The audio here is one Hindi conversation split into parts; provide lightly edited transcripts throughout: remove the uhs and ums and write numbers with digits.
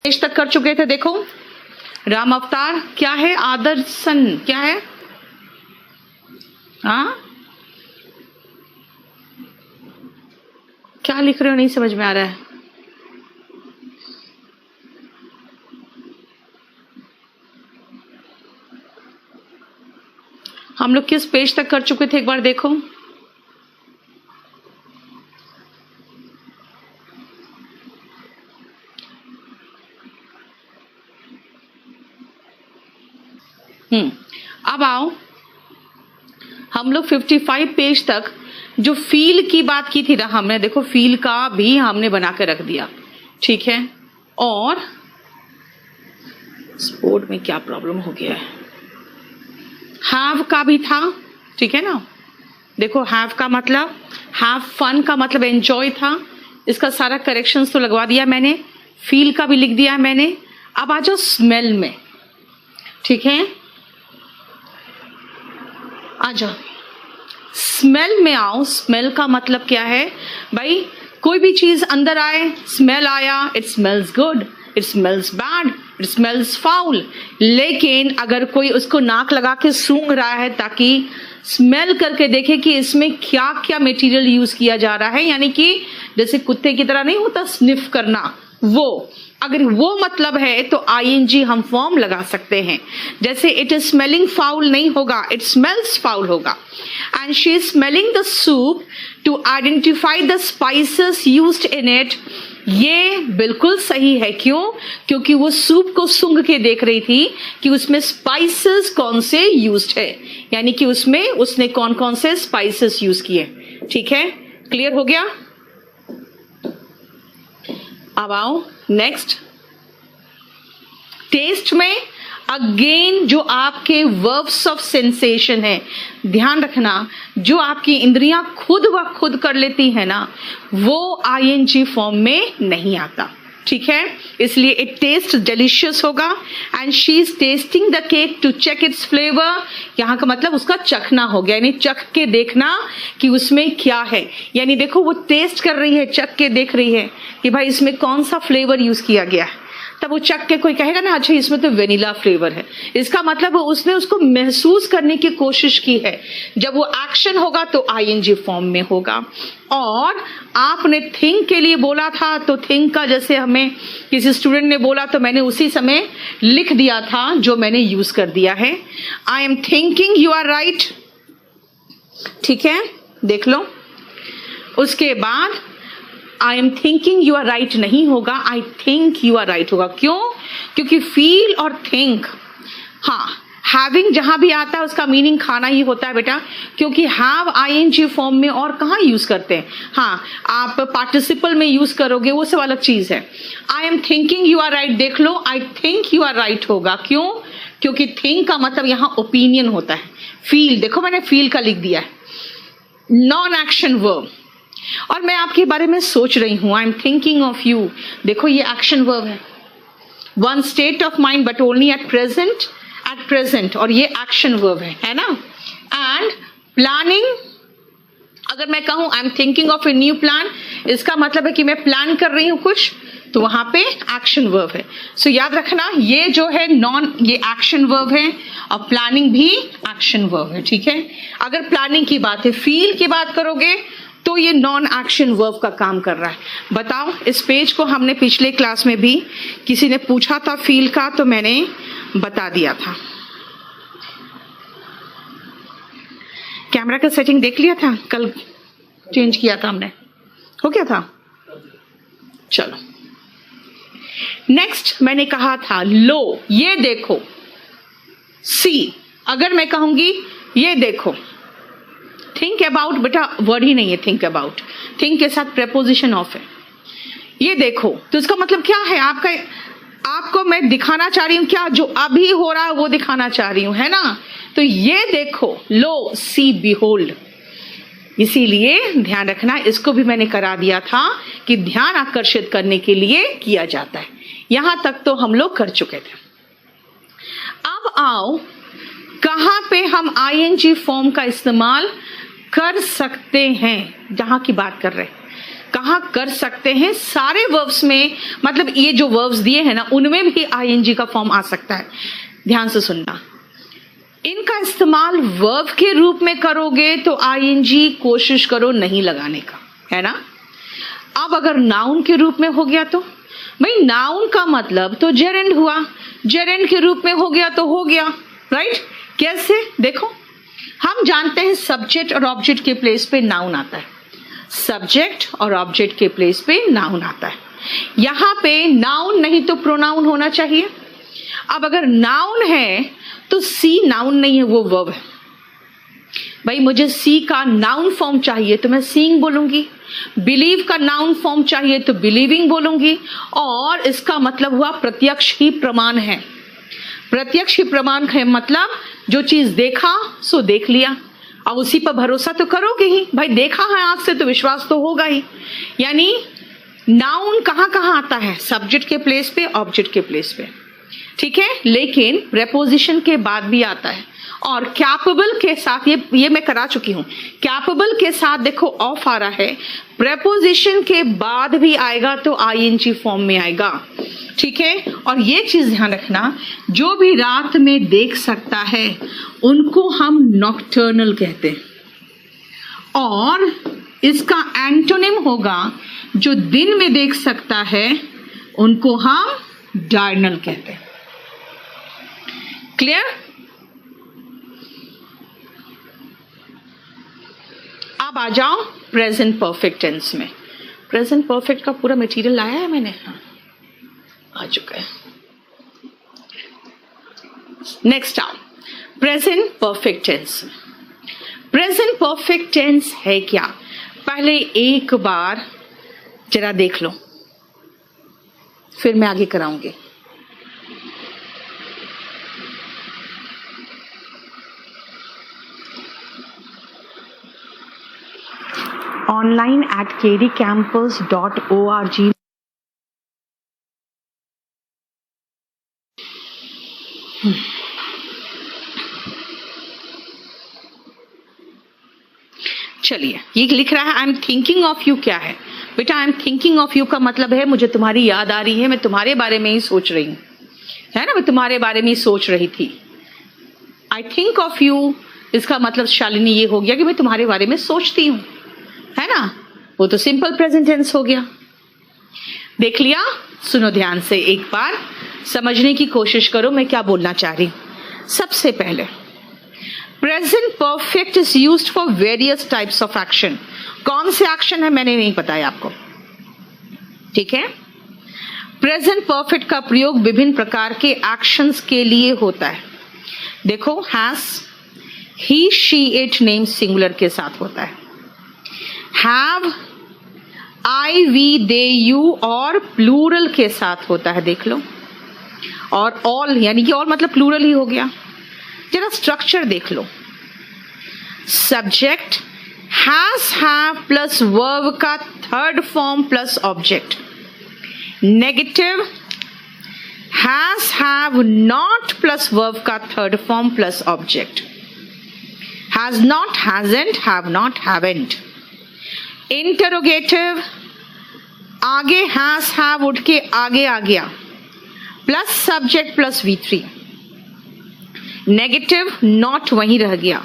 पेज तक कर चुके थे। देखो राम अवतार क्या है, आदर्शन क्या है, हाँ क्या लिख रहे हो, नहीं समझ में आ रहा है। हम लोग किस पेज तक कर चुके थे एक बार देखो। अब आओ हम लोग 55 पेज तक जो फील की बात की थी ना हमने, देखो फील का भी हमने बना के रख दिया, ठीक है। और स्पोर्ट में क्या प्रॉब्लम हो गया है, हैव का भी था, ठीक है ना। देखो हैव का मतलब, हैव फन का मतलब एंजॉय था, इसका सारा करेक्शंस तो लगवा दिया मैंने, फील का भी लिख दिया मैंने। अब आ जाओ स्मेल में, ठीक है, आ जाओ स्मेल में आओ। स्मेल का मतलब क्या है भाई, कोई भी चीज अंदर आए, स्मेल आया, it smells good, it smells bad, it smells foul. लेकिन अगर कोई उसको नाक लगा के सूंघ रहा है ताकि स्मेल करके देखे कि इसमें क्या क्या मटेरियल यूज किया जा रहा है, यानी कि जैसे कुत्ते की तरह नहीं होता स्निफ करना, वो अगर वो मतलब है तो आईएनजी हम फॉर्म लगा सकते हैं। जैसे इट इज स्मेलिंग फाउल नहीं होगा, इट स्मेल्स फाउल होगा। And she is smelling the soup to identify the spices used in it. ये बिल्कुल सही है, क्यों? क्योंकि वो सूप को सूंघ के देख रही थी कि उसमें स्पाइसेस कौन से यूज्ड है, यानी कि उसमें उसने कौन कौन से स्पाइसेस यूज किए, ठीक है। क्लियर हो गया। अब आओ नेक्स्ट, टेस्ट में अगेन जो आपके वर्ब्स ऑफ सेंसेशन है, ध्यान रखना जो आपकी इंद्रियां खुद व खुद कर लेती है ना, वो आईएनजी फॉर्म में नहीं आता, ठीक है। इसलिए इट टेस्ट डिलीशियस होगा। And she is tasting the cake to check its flavour, यहाँ का मतलब उसका चखना हो गया, यानी चख के देखना कि उसमें क्या है। यानी देखो वो टेस्ट कर रही है, चख के देख रही है कि भाई इसमें कौन सा फ्लेवर यूज किया गया है। तब वो चख के कोई कहेगा ना अच्छा इसमें तो वेनिला फ्लेवर है, इसका मतलब उसने उसको महसूस करने की कोशिश की है। जब वो एक्शन होगा तो आईएनजी फॉर्म में होगा। और आपने थिंक के लिए बोला था तो थिंक का जैसे हमें किसी स्टूडेंट ने बोला तो मैंने उसी समय लिख दिया था जो मैंने यूज कर दिया है। I am thinking you are right, ठीक है, देख लो। उसके बाद I am thinking you are right नहीं होगा, I think you are right होगा। क्यों? क्योंकि फील और थिंक, हाँ हैविंग जहां भी आता है उसका मीनिंग खाना ही होता है बेटा, क्योंकि हैव आईएनजी फॉर्म में और कहाँ यूज करते हैं। हाँ आप पार्टिसिपल में यूज करोगे वो सब अलग चीज है। I am thinking you are right देख लो, I think you are right होगा। क्यों? क्योंकि थिंक का मतलब यहाँ ओपिनियन होता है। फील देखो मैंने फील का लिख दिया है, नॉन एक्शन वर्ब। और मैं आपके बारे में सोच रही हूं, आई एम थिंकिंग ऑफ यू, देखो ये एक्शन वर्ब है। One state of mind but only at present, और ये एक्शन वर्ब है ना। एंड प्लानिंग, अगर मैं कहूं आई am thinking of a new plan, इसका मतलब है कि मैं प्लान कर रही हूं कुछ, तो वहां पे एक्शन वर्ब है। सो याद रखना ये जो है ये एक्शन वर्ब है और प्लानिंग भी एक्शन वर्ब है, ठीक है। अगर प्लानिंग की बात है, फील की बात करोगे तो ये नॉन एक्शन वर्ब का काम कर रहा है। बताओ इस पेज को हमने पिछले क्लास में भी किसी ने पूछा था फील का, तो मैंने बता दिया था। कैमरा का सेटिंग देख लिया था, कल चेंज किया था हमने, हो गया था। चलो नेक्स्ट, मैंने कहा था लो ये देखो, सी अगर मैं कहूंगी ये देखो, थिंक अबाउट बेटा वर्ड ही नहीं है थिंक अबाउट, थिंक के साथ प्रेपोजिशन ऑफ है। ये देखो तो इसका मतलब क्या है, आपको मैं दिखाना चाह रही हूं क्या, जो अभी हो रहा है वो दिखाना चाह रही हूं, है ना। तो ये देखो, लो सी बिहोल्ड, इसीलिए ध्यान रखना इसको भी मैंने करा दिया था कि ध्यान आकर्षित करने के लिए किया जाता है। यहां तक तो हम लोग कर चुके थे। अब आओ कहां पे हम आईएनजी फॉर्म का इस्तेमाल कर सकते हैं, जहां की बात कर रहे हैं। कहाँ कर सकते हैं, सारे वर्ब्स में, मतलब ये जो वर्ब्स दिए हैं ना उनमें भी आईएनजी का फॉर्म आ सकता है। ध्यान से सुनना, इनका इस्तेमाल वर्ब के रूप में करोगे तो आईएनजी कोशिश करो नहीं लगाने का, है ना। अब अगर नाउन के रूप में हो गया तो भाई नाउन का मतलब तो जेरेंड हुआ, जेरेंड के रूप में हो गया तो हो गया, राइट। कैसे, देखो हम जानते हैं सब्जेक्ट और ऑब्जेक्ट के प्लेस पे नाउन आता है, सब्जेक्ट और ऑब्जेक्ट के प्लेस पे नाउन आता है। यहां पे नाउन नहीं तो प्रोनाउन होना चाहिए। अब अगर नाउन है तो सी नाउन नहीं है, वो वर्ब है। भाई मुझे सी का नाउन फॉर्म चाहिए तो मैं सीइंग बोलूंगी, बिलीव का नाउन फॉर्म चाहिए तो बिलीविंग बोलूंगी, और इसका मतलब हुआ प्रत्यक्ष ही प्रमाण है। प्रत्यक्ष ही प्रमाण है मतलब जो चीज देखा सो देख लिया, अब उसी पर भरोसा तो करोगे ही, भाई देखा है आंख से तो विश्वास तो होगा ही। यानी नाउन कहाँ कहाँ आता है, सब्जेक्ट के प्लेस पे, ऑब्जेक्ट के प्लेस पे, ठीक है। लेकिन प्रेपोजिशन के बाद भी आता है, और कैपेबल के साथ, ये मैं करा चुकी हूं, कैपेबल के साथ देखो ऑफ आ रहा है, प्रेपोजिशन के बाद भी आएगा तो आईएनजी फॉर्म में आएगा, ठीक है। और ये चीज ध्यान रखना, जो भी रात में देख सकता है उनको हम नॉक्टर्नल कहते हैं, और इसका एंटोनिम होगा जो दिन में देख सकता है उनको हम डायर्नल कहते हैं। क्लियर। अब आ जाओ प्रेजेंट परफेक्ट टेंस में। प्रेजेंट परफेक्ट का पूरा मटेरियल लाया है मैंने, हाँ आ चुका है। नेक्स्ट आओ present perfect tense. Present perfect tense है क्या, पहले एक बार जरा देख लो, फिर मैं आगे कराऊंगी। online@kdcampus.org चलिए, ये लिख रहा है I am thinking of you. क्या है बेटा, आई एम थिंकिंग ऑफ यू का मतलब है मुझे तुम्हारी याद आ रही है, मैं तुम्हारे बारे में ही सोच रही हूँ, है ना, मैं तुम्हारे बारे में ही सोच रही थी। आई थिंक ऑफ यू इसका मतलब शालिनी ये हो गया कि मैं तुम्हारे बारे में सोचती हूँ, है ना, वो तो सिंपल प्रेजेंट टेंस हो गया। देख लिया, सुनो ध्यान से एक बार, समझने की कोशिश करो मैं क्या बोलना चाह रही हूं। सबसे पहले present perfect is used for various types of action. कौन से एक्शन है मैंने नहीं बताया आपको, ठीक है। प्रेजेंट परफेक्ट का प्रयोग विभिन्न प्रकार के एक्शंस के लिए होता है। देखो has, he she it name singular के साथ होता है, have I we they you और प्लूरल के साथ होता है, देख लो, और ऑल यानी कि ऑल मतलब प्लूरल ही हो गया। जरा स्ट्रक्चर देख लो, subject has have plus verb का third form plus object, negative has have not plus verb का third form plus object, has not hasn't have not haven't. Interrogative आगे हैज हैव उठ के आगे आ गया plus subject plus V3, negative not वहीं रह गया,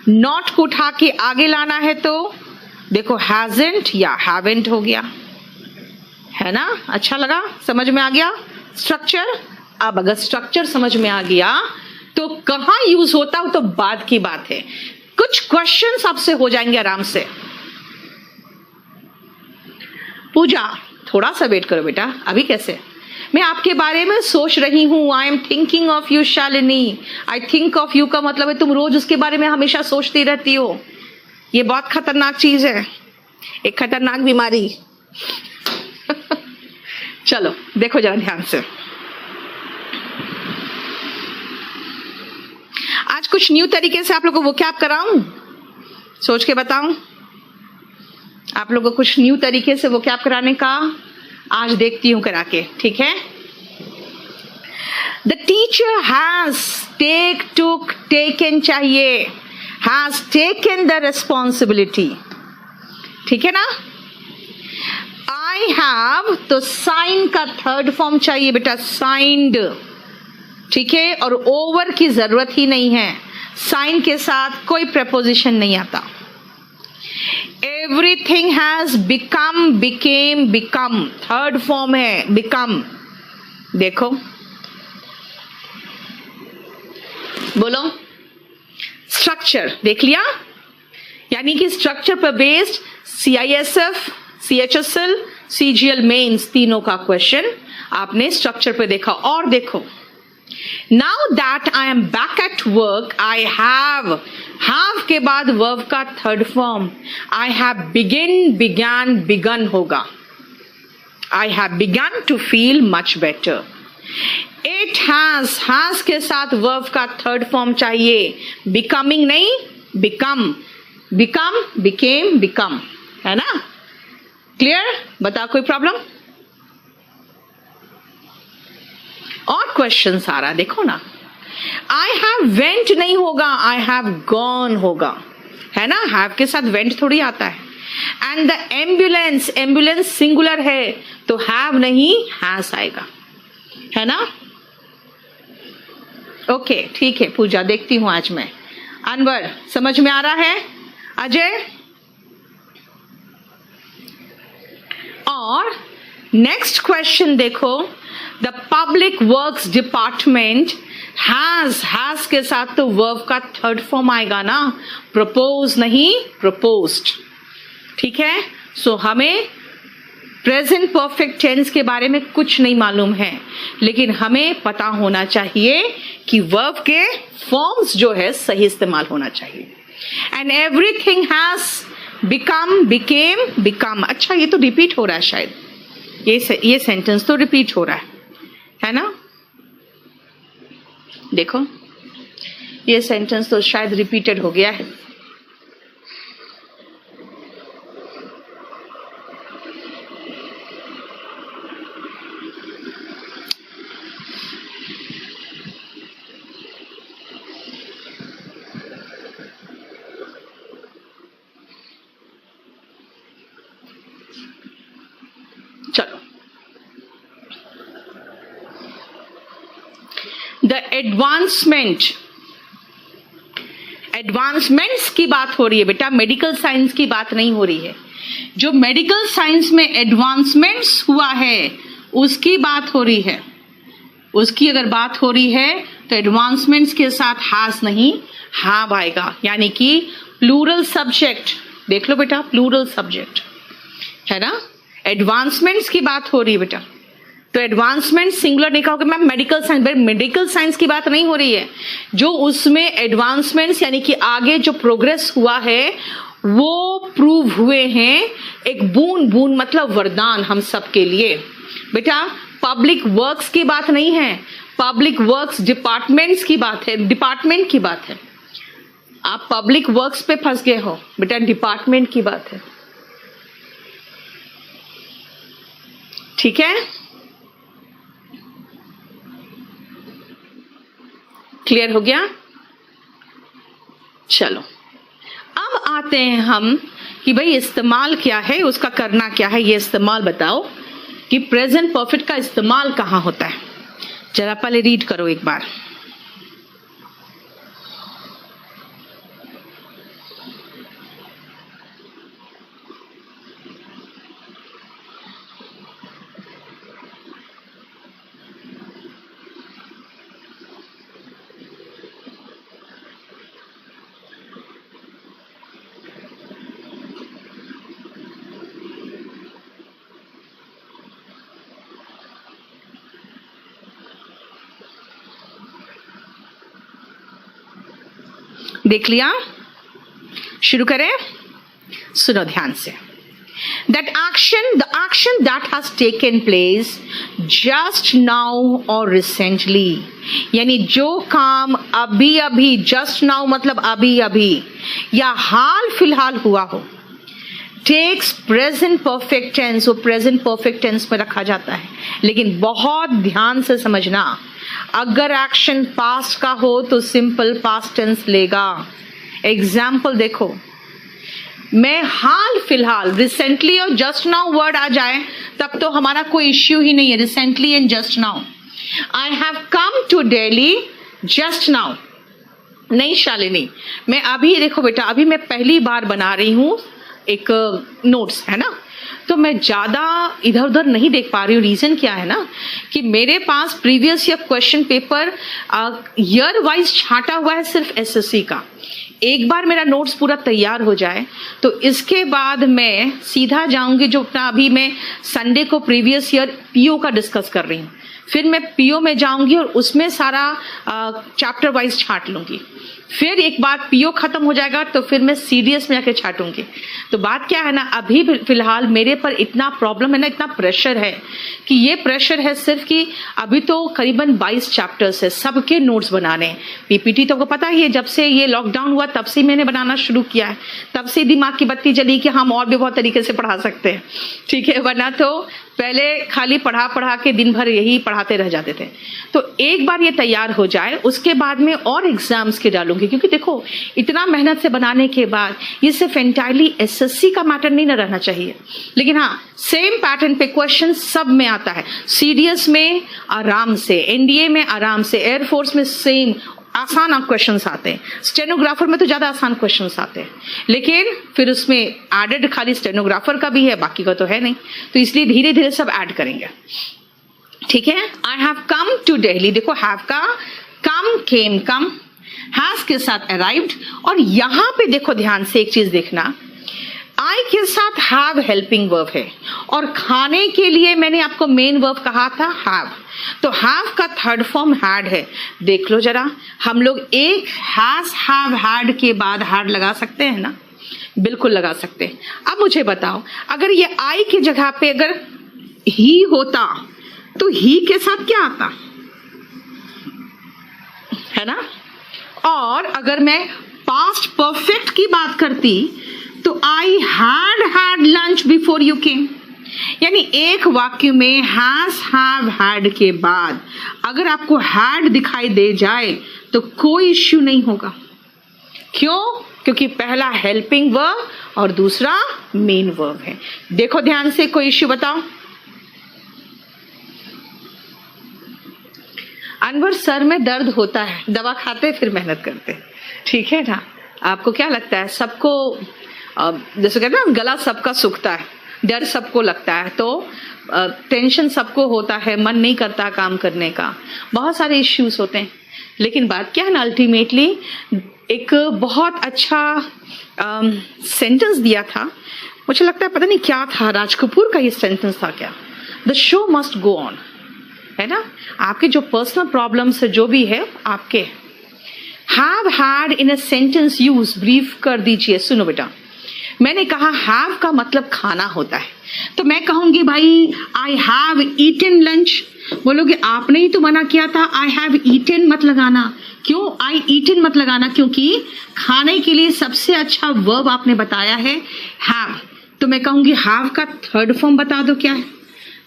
नॉट को उठा के आगे लाना है तो देखो हैजंट या हैवेंट हो गया, है ना। अच्छा लगा, समझ में आ गया स्ट्रक्चर। अब अगर स्ट्रक्चर समझ में आ गया तो कहां यूज होता हो तो बाद की बात है, कुछ क्वेश्चंस आपसे हो जाएंगे आराम से। पूजा थोड़ा सा वेट करो बेटा, अभी कैसे, मैं आपके बारे में सोच रही हूं, आई am thinking of you Shalini. I think of you का मतलब है तुम रोज उसके बारे में हमेशा सोचती रहती हो, ये बहुत खतरनाक चीज है, एक खतरनाक बीमारी। चलो देखो जरा ध्यान से, आज कुछ न्यू तरीके से आप लोगों को वो क्या आप कराऊं, सोच के बताऊं, आप लोगों को कुछ न्यू तरीके से वो क्या कराने का आज देखती हूं करा के, ठीक है। The teacher has take took taken चाहिए, हैज टेकन द रिस्पॉन्सिबिलिटी, ठीक है ना। आई हैव, तो साइन का थर्ड फॉर्म चाहिए बेटा, साइंड, ठीक है, और ओवर की जरूरत ही नहीं है, साइन के साथ कोई प्रपोजिशन नहीं आता। Everything has become, became, become, third form है बिकम। देखो, बोलो, स्ट्रक्चर देख लिया, यानी कि स्ट्रक्चर पर based CISF, CHSL, CGL mains तीनों का क्वेश्चन आपने स्ट्रक्चर पे देखा। और देखो, now that I am back at work, I have के बाद वर्ब का third form, I have begin, began, begun होगा। I have begun to feel much better. It has के साथ वर्ब का थर्ड फॉर्म चाहिए, बिकमिंग नहीं, बिकम, बिकम, बिकेम, बिकम, है ना? क्लियर? बता, कोई प्रॉब्लम? और क्वेश्चन सारा देखो ना, आई हैव वेंट नहीं होगा, आई हैव गॉन होगा, है ना? हैव के साथ वेंट थोड़ी आता है। And the ambulance, ambulance singular है तो हैव नहीं, हैज आएगा, है ना? ओके, ठीक है पूजा, देखती हूं आज मैं। अनवर, समझ में आ रहा है? अजय? और नेक्स्ट क्वेश्चन देखो, the public works department has के साथ तो वर्ब का थर्ड फॉर्म आएगा ना, प्रपोज नहीं, प्रपोज्ड, ठीक है? सो हमें प्रेजेंट परफेक्ट टेंस के बारे में कुछ नहीं मालूम है, लेकिन हमें पता होना चाहिए कि वर्ब के फॉर्म्स जो है सही इस्तेमाल होना चाहिए। And everything has become, became, become. अच्छा, ये तो रिपीट हो रहा है शायद, ये सेंटेंस तो रिपीट हो रहा है ना? देखो, ये सेंटेंस तो शायद रिपीटेड हो गया है। चलो, द एडवांसमेंट्स की बात हो रही है बेटा, मेडिकल साइंस की बात नहीं हो रही है। जो मेडिकल साइंस में एडवांसमेंट्स हुआ है उसकी बात हो रही है, उसकी अगर बात हो रही है तो एडवांसमेंट्स के साथ हैज नहीं, हैव आएगा, यानी कि प्लूरल सब्जेक्ट। देख लो बेटा, प्लूरल सब्जेक्ट है ना? एडवांसमेंट्स की बात हो रही है बेटा, तो एडवांसमेंट सिंगुलर नहीं कहोगे ma'am, medical science, medical science की बात नहीं हो रही है। जो उसमें एडवांसमेंट्स यानी कि आगे जो प्रोग्रेस हुआ है वो प्रूव हुए हैं, एक बूंद बूंद मतलब वरदान हम सब के लिए बेटा। पब्लिक वर्क्स की बात नहीं है, पब्लिक वर्क्स डिपार्टमेंट्स की बात है, डिपार्टमेंट की बात है। आप पब्लिक वर्क्स पे फंस गए हो बेटा, डिपार्टमेंट की बात है, ठीक है? क्लियर हो गया? चलो, अब आते हैं हम कि भाई इस्तेमाल क्या है, उसका करना क्या है, ये इस्तेमाल बताओ कि प्रेजेंट परफेक्ट का इस्तेमाल कहां होता है। जरा पहले रीड करो एक बार। देख लिया? शुरू करें? सुनो ध्यान से। That action, the action that has taken place just now or recently, यानी जो काम अभी अभी, just now मतलब अभी अभी या हाल फिलहाल हुआ हो, takes present perfect tense, वो present perfect tense में रखा जाता है। लेकिन बहुत ध्यान से समझना, अगर एक्शन पास्ट का हो तो सिंपल पास्ट टेंस लेगा। एग्जाम्पल देखो, मैं हाल फिलहाल रिसेंटली और जस्ट नाउ वर्ड आ जाए तब तो हमारा कोई इश्यू ही नहीं है। Recently and just now, I have come to Delhi just now. नहीं शालिनी, मैं अभी देखो बेटा, अभी मैं पहली बार बना रही हूँ एक नोट्स, है ना, तो मैं ज़्यादा इधर उधर नहीं देख पा रही हूँ। रीज़न क्या है ना कि मेरे पास previous year question paper year wise छांटा हुआ है सिर्फ एसएससी का। एक बार मेरा नोट्स पूरा तैयार हो जाए तो इसके बाद मैं सीधा जाऊंगी, जो अपना अभी मैं संडे को प्रीवियस ईयर पीओ का डिस्कस कर रही हूँ, फिर मैं पीओ में जाऊंगी और उसमें सारा चैप्टर वाइज छांट लूंगी। फिर एक बार पीओ खत्म हो जाएगा तो फिर मैं सीडीएस में जाके छाटूंगी। तो बात क्या है ना, अभी फिलहाल मेरे पर इतना प्रॉब्लम है ना, इतना प्रेशर है कि ये प्रेशर है सिर्फ कि अभी तो करीबन 22 चैप्टर्स है, सबके नोट्स बनाने हैं। पीपीटी तो आपको पता ही है, जब से ये लॉकडाउन हुआ तब से मैंने बनाना शुरू किया है, तब से दिमाग की बत्ती जली कि हम और भी बहुत तरीके से पढ़ा सकते हैं, ठीक है, वरना तो पहले खाली पढ़ा के दिन भर यही पढ़ाते रह जाते थे। तो एक बार ये तैयार हो जाए उसके बाद में और एग्जाम्स के डालूंगी, क्योंकि देखो इतना मेहनत से बनाने के बाद ये सिर्फ एंटायरली एसएससी का मैटर नहीं ना रहना चाहिए, लेकिन हाँ सेम पैटर्न पे क्वेश्चन सब में आता है। सीडीएस में आराम से, एनडीए में आराम से, एयरफोर्स में सेम आसान क्वेश्चंस आते हैं, स्टेनोग्राफर में तो ज़्यादा आसान क्वेश्चंस आते हैं, लेकिन फिर उसमें एडेड खाली स्टेनोग्राफर का भी है, बाकी का तो है नहीं, तो इसलिए धीरे धीरे सब ऐड करेंगे, ठीक है। I have come to Delhi, देखो हैव का कम, केम, कम, हैज के साथ अराइव्ड, और यहां पे देखो ध्यान से एक चीज देखना, आई के साथ हैव हेल्पिंग वर्ब है और खाने के लिए मैंने आपको मेन वर्ब कहा था हैव, तो हैव का थर्ड फॉर्म हैड है। देख लो जरा, हम लोग एक हैज हैव हैड के बाद हैड लगा सकते हैं ना, बिल्कुल लगा सकते हैं। अब मुझे बताओ, अगर ये आई की जगह पे अगर ही होता तो ही के साथ क्या आता, है ना, और अगर मैं पास्ट परफेक्ट की बात करती तो I had lunch before you came, यानी एक वाक्य में हैज हैव हैड के बाद अगर आपको हैड दिखाई दे जाए तो कोई इश्यू नहीं होगा। क्यों? क्योंकि पहला हेल्पिंग वर्ब और दूसरा मेन वर्ब है। देखो ध्यान से, कोई इश्यू बताओ। अनवर सर में दर्द होता है, दवा खाते फिर मेहनत करते, ठीक है ना। आपको क्या लगता है, सबको जैसे कहते हैं ना, गला सबका सूखता है, डर सबको लगता है, तो टेंशन सबको होता है, मन नहीं करता काम करने का, बहुत सारे इश्यूज होते हैं। लेकिन बात क्या है ना, अल्टीमेटली एक बहुत अच्छा सेंटेंस दिया था, मुझे लगता है पता नहीं क्या था, राज कपूर का ये सेंटेंस था क्या, the show must go on, है ना। आपके जो पर्सनल प्रॉब्लम्स है जो भी है आपके, have had in a sentence use brief कर दीजिए। सुनो बेटा, मैंने कहा हैव का मतलब खाना होता है, तो मैं कहूंगी भाई आई हैव ईटन लंच, बोलोगे आपने ही तो मना किया था आई हैव ईटन मत लगाना। क्यों आई ईटन मत लगाना? क्योंकि खाने के लिए सबसे अच्छा वर्ब आपने बताया है हैव, तो मैं कहूंगी हैव का थर्ड फॉर्म बता दो क्या है,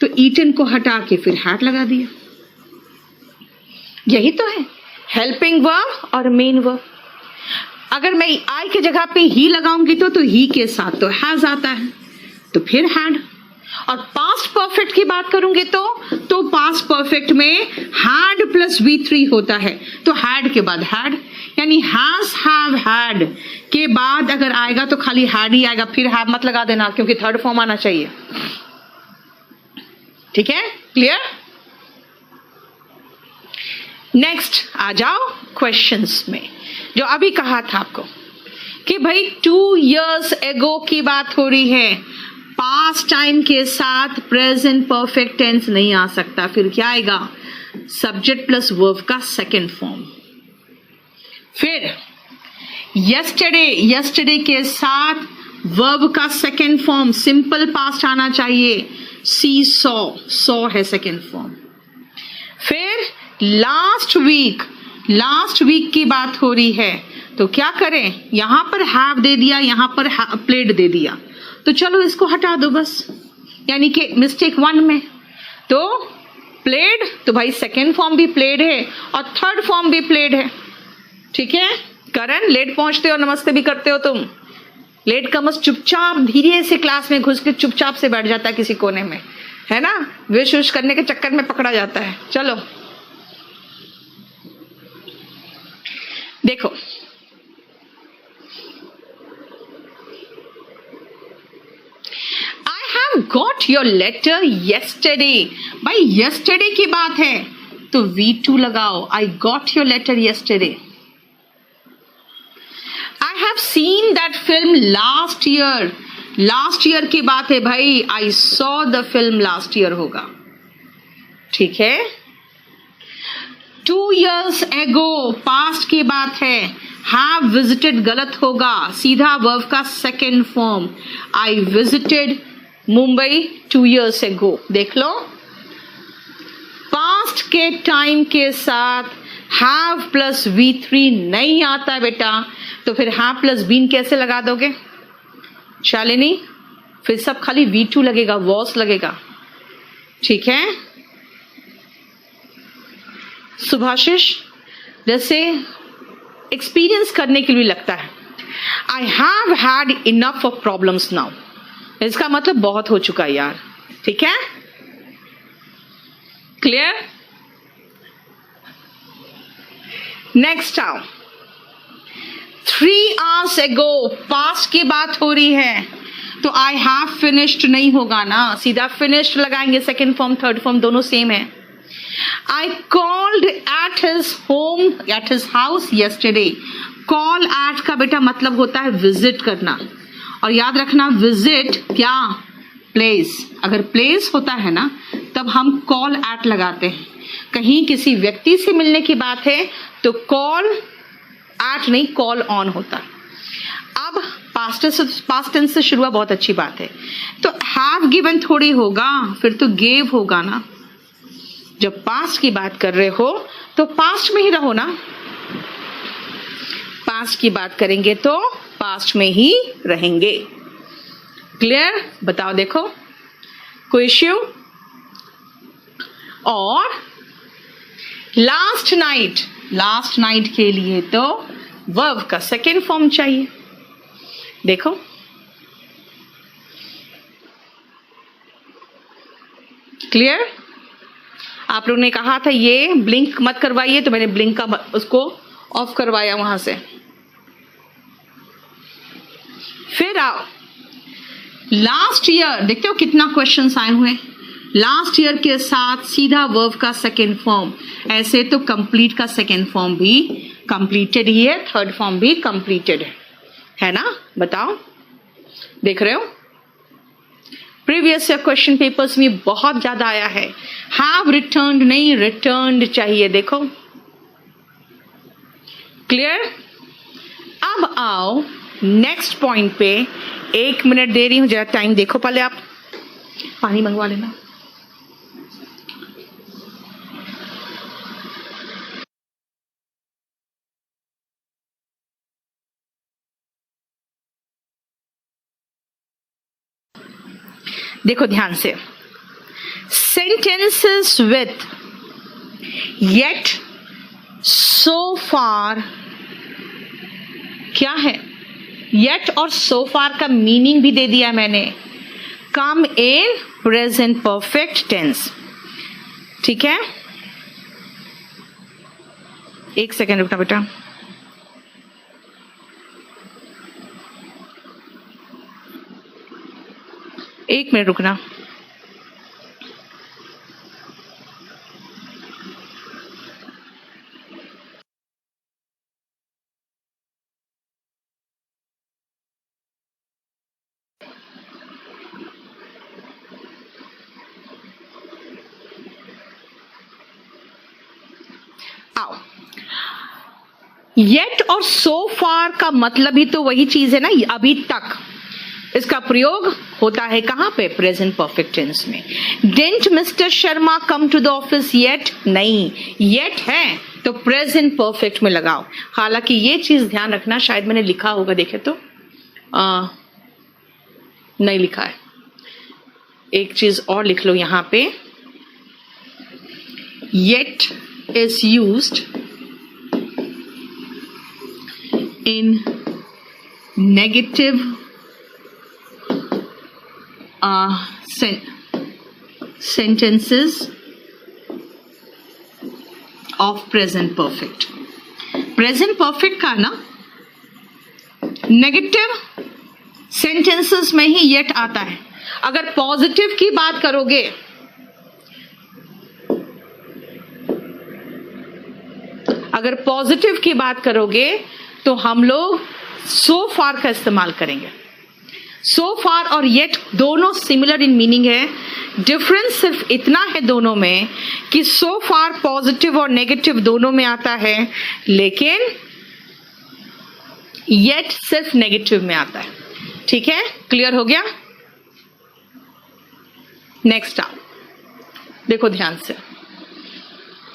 तो ईटन को हटा के फिर हैड लगा दिया। यही तो है हेल्पिंग वर्ब और मेन वर्ब। अगर मैं आई के जगह पे ही लगाऊंगी तो ही के साथ तो हैज आता है, तो फिर हैड। और पास्ट परफेक्ट की बात करूंगी तो पास्ट परफेक्ट में हैड प्लस V3 होता है, तो हैड के बाद हैड, यानी हैज हैव हैड के बाद अगर आएगा तो खाली हैड ही आएगा, फिर हैव मत लगा देना क्योंकि थर्ड फॉर्म आना चाहिए, ठीक है, क्लियर। नेक्स्ट आ जाओ क्वेश्चंस में, जो अभी कहा था आपको कि भाई 2 years एगो की बात हो रही है, पास्ट टाइम के साथ प्रेजेंट परफेक्ट टेंस नहीं आ सकता, फिर क्या आएगा, सब्जेक्ट प्लस वर्ब का सेकंड फॉर्म। फिर यस्टरडे के साथ वर्ब का सेकंड फॉर्म सिंपल पास्ट आना चाहिए, सी सॉ है सेकंड फॉर्म। फिर लास्ट वीक की बात हो रही है तो क्या करें, यहां पर हैव दे दिया, यहां पर प्लेड दे दिया, तो चलो इसको हटा दो बस, यानी कि मिस्टेक 1 में तो प्लेड, तो भाई सेकेंड फॉर्म भी प्लेड है और थर्ड फॉर्म भी प्लेड है, ठीक है। करण लेट पहुंचते हो, नमस्ते भी करते हो तुम, लेट कमर्स चुपचाप धीरे से क्लास में घुस के चुपचाप से बैठ जाता है किसी कोने में, है ना, विश विश करने के चक्कर में पकड़ा जाता है। चलो देखो, I have got your letter yesterday। भाई yesterday की बात है तो V2 लगाओ, I got your letter yesterday। I have seen that film last year, last year की बात है भाई, I saw the film last year होगा, ठीक है। 2 years ago पास्ट की बात है, हैव विजिटेड गलत होगा, सीधा वर्ब का second form, I visited Mumbai 2 years ago। देख लो, पास्ट के टाइम के साथ हैव प्लस V3 नहीं आता बेटा, तो फिर हैव प्लस बीन कैसे लगा दोगे शालिनी? फिर सब खाली V2 लगेगा, वॉस लगेगा, ठीक है। सुभाषिश, जैसे एक्सपीरियंस करने के लिए लगता है, I have had enough of problems now, इसका मतलब बहुत हो चुका है यार, ठीक है, क्लियर। नेक्स्ट आओ, 3 hours ago पास्ट की बात हो रही है तो आई हैव फिनिश्ड नहीं होगा ना, सीधा फिनिश्ड लगाएंगे, सेकेंड फॉर्म थर्ड फॉर्म दोनों सेम है। I called at his home, at his house yesterday। Call at का बेटा मतलब होता है विजिट करना, और याद रखना विजिट क्या, प्लेस। अगर प्लेस होता है ना तब हम कॉल एट लगाते हैं, कहीं किसी व्यक्ति से मिलने की बात है तो कॉल एट नहीं कॉल ऑन होता। अब पास्ट टेंस से शुरू हुआ, बहुत अच्छी बात है, तो हैव गिवन थोड़ी होगा, फिर तो गेव होगा ना। जब पास्ट की बात कर रहे हो तो पास्ट में ही रहो ना, पास्ट की बात करेंगे तो पास्ट में ही रहेंगे, क्लियर। बताओ देखो, कोई इश्यू? और लास्ट नाइट, लास्ट नाइट के लिए तो वर्ब का सेकेंड फॉर्म चाहिए, देखो क्लियर। आप लोग ने कहा था ये ब्लिंक मत करवाइए, तो मैंने ब्लिंक का उसको ऑफ करवाया वहां से। फिर आओ लास्ट ईयर, देखते हो कितना क्वेश्चंस आए हुए। लास्ट ईयर के साथ सीधा वर्ब का सेकेंड फॉर्म, ऐसे तो कंप्लीट का सेकेंड फॉर्म भी कंप्लीटेड ही है, थर्ड फॉर्म भी कंप्लीटेड है ना। बताओ, देख रहे हो प्रीवियस ईयर क्वेश्चन पेपर्स में बहुत ज्यादा आया है। हैव रिटर्न्ड नहीं, रिटर्न्ड चाहिए, देखो क्लियर। अब आओ नेक्स्ट पॉइंट पे, 1 मिनट दे रही हूं, जरा टाइम देखो पहले, आप पानी मंगवा लेना। देखो ध्यान से, सेंटेंसेस विथ येट, सो फार, क्या है येट और सो फार का मीनिंग भी दे दिया मैंने, कम इन प्रेजेंट परफेक्ट टेंस, ठीक है। 1 सेकेंड रुकना बेटा, एक मिनट रुकना। आओ, येट और सो फार का मतलब ही तो वही चीज है ना, अभी तक। इसका प्रयोग होता है कहां पे, प्रेजेंट परफेक्ट टेंस में। Didn't mister Sharma come to the office yet, नहीं, येट है तो प्रेजेंट परफेक्ट में लगाओ। हालांकि ये चीज ध्यान रखना, शायद मैंने लिखा होगा, देखे तो नहीं लिखा है, एक चीज और लिख लो यहां पे, yet is used in negative sentences of present perfect. Present perfect का ना नेगेटिव सेंटेंसेस में ही येट आता है. अगर पॉजिटिव की बात करोगे, अगर पॉजिटिव की बात करोगे तो हम लोग सो फार का इस्तेमाल करेंगे. सो फार और येट दोनों सिमिलर इन मीनिंग है. डिफरेंस सिर्फ इतना है दोनों में कि सो फार पॉजिटिव और नेगेटिव दोनों में आता है, लेकिन येट सिर्फ नेगेटिव में आता है. ठीक है, क्लियर हो गया? नेक्स्ट आप देखो ध्यान से,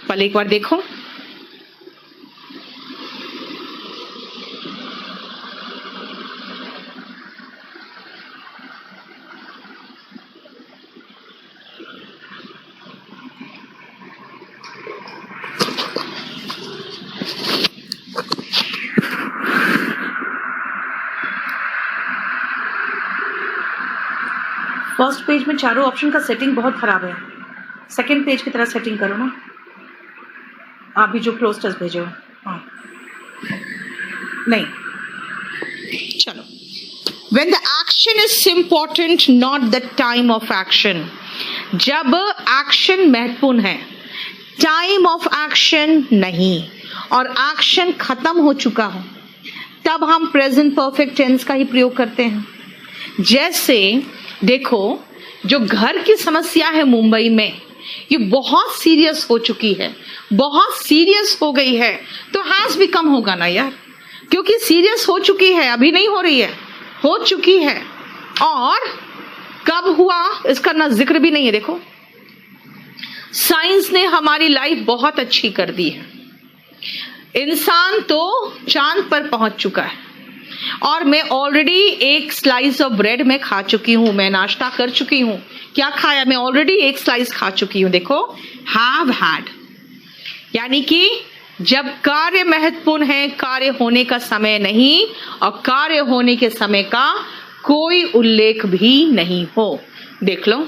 पहले एक बार देखो. फर्स्ट पेज में चारों ऑप्शन का सेटिंग बहुत खराब है. सेकंड पेज की तरह सेटिंग करो ना, आप भी जो क्लोज टेस्ट भेजो. हाँ नहीं, चलो. When the action is important, not the time of action. जब एक्शन महत्वपूर्ण है, टाइम ऑफ एक्शन नहीं, और एक्शन खत्म हो चुका हो, तब हम प्रेजेंट परफेक्ट टेंस का ही प्रयोग करते हैं. जैसे देखो, जो घर की समस्या है मुंबई में, ये बहुत सीरियस हो चुकी है, बहुत सीरियस हो गई है, तो हैज बिकम होगा ना यार, क्योंकि सीरियस हो चुकी है, अभी नहीं हो रही है, हो चुकी है. और कब हुआ इसका ना जिक्र भी नहीं है. देखो, साइंस ने हमारी लाइफ बहुत अच्छी कर दी है. इंसान तो चांद पर पहुंच चुका है, और मैं ऑलरेडी एक स्लाइस ऑफ ब्रेड में खा चुकी हूं. मैं नाश्ता कर चुकी हूं. क्या खाया? मैं ऑलरेडी एक स्लाइस खा चुकी हूं. देखो, हैव हैड. यानी कि जब कार्य महत्वपूर्ण है, कार्य होने का समय नहीं, और कार्य होने के समय का कोई उल्लेख भी नहीं हो. देख लो,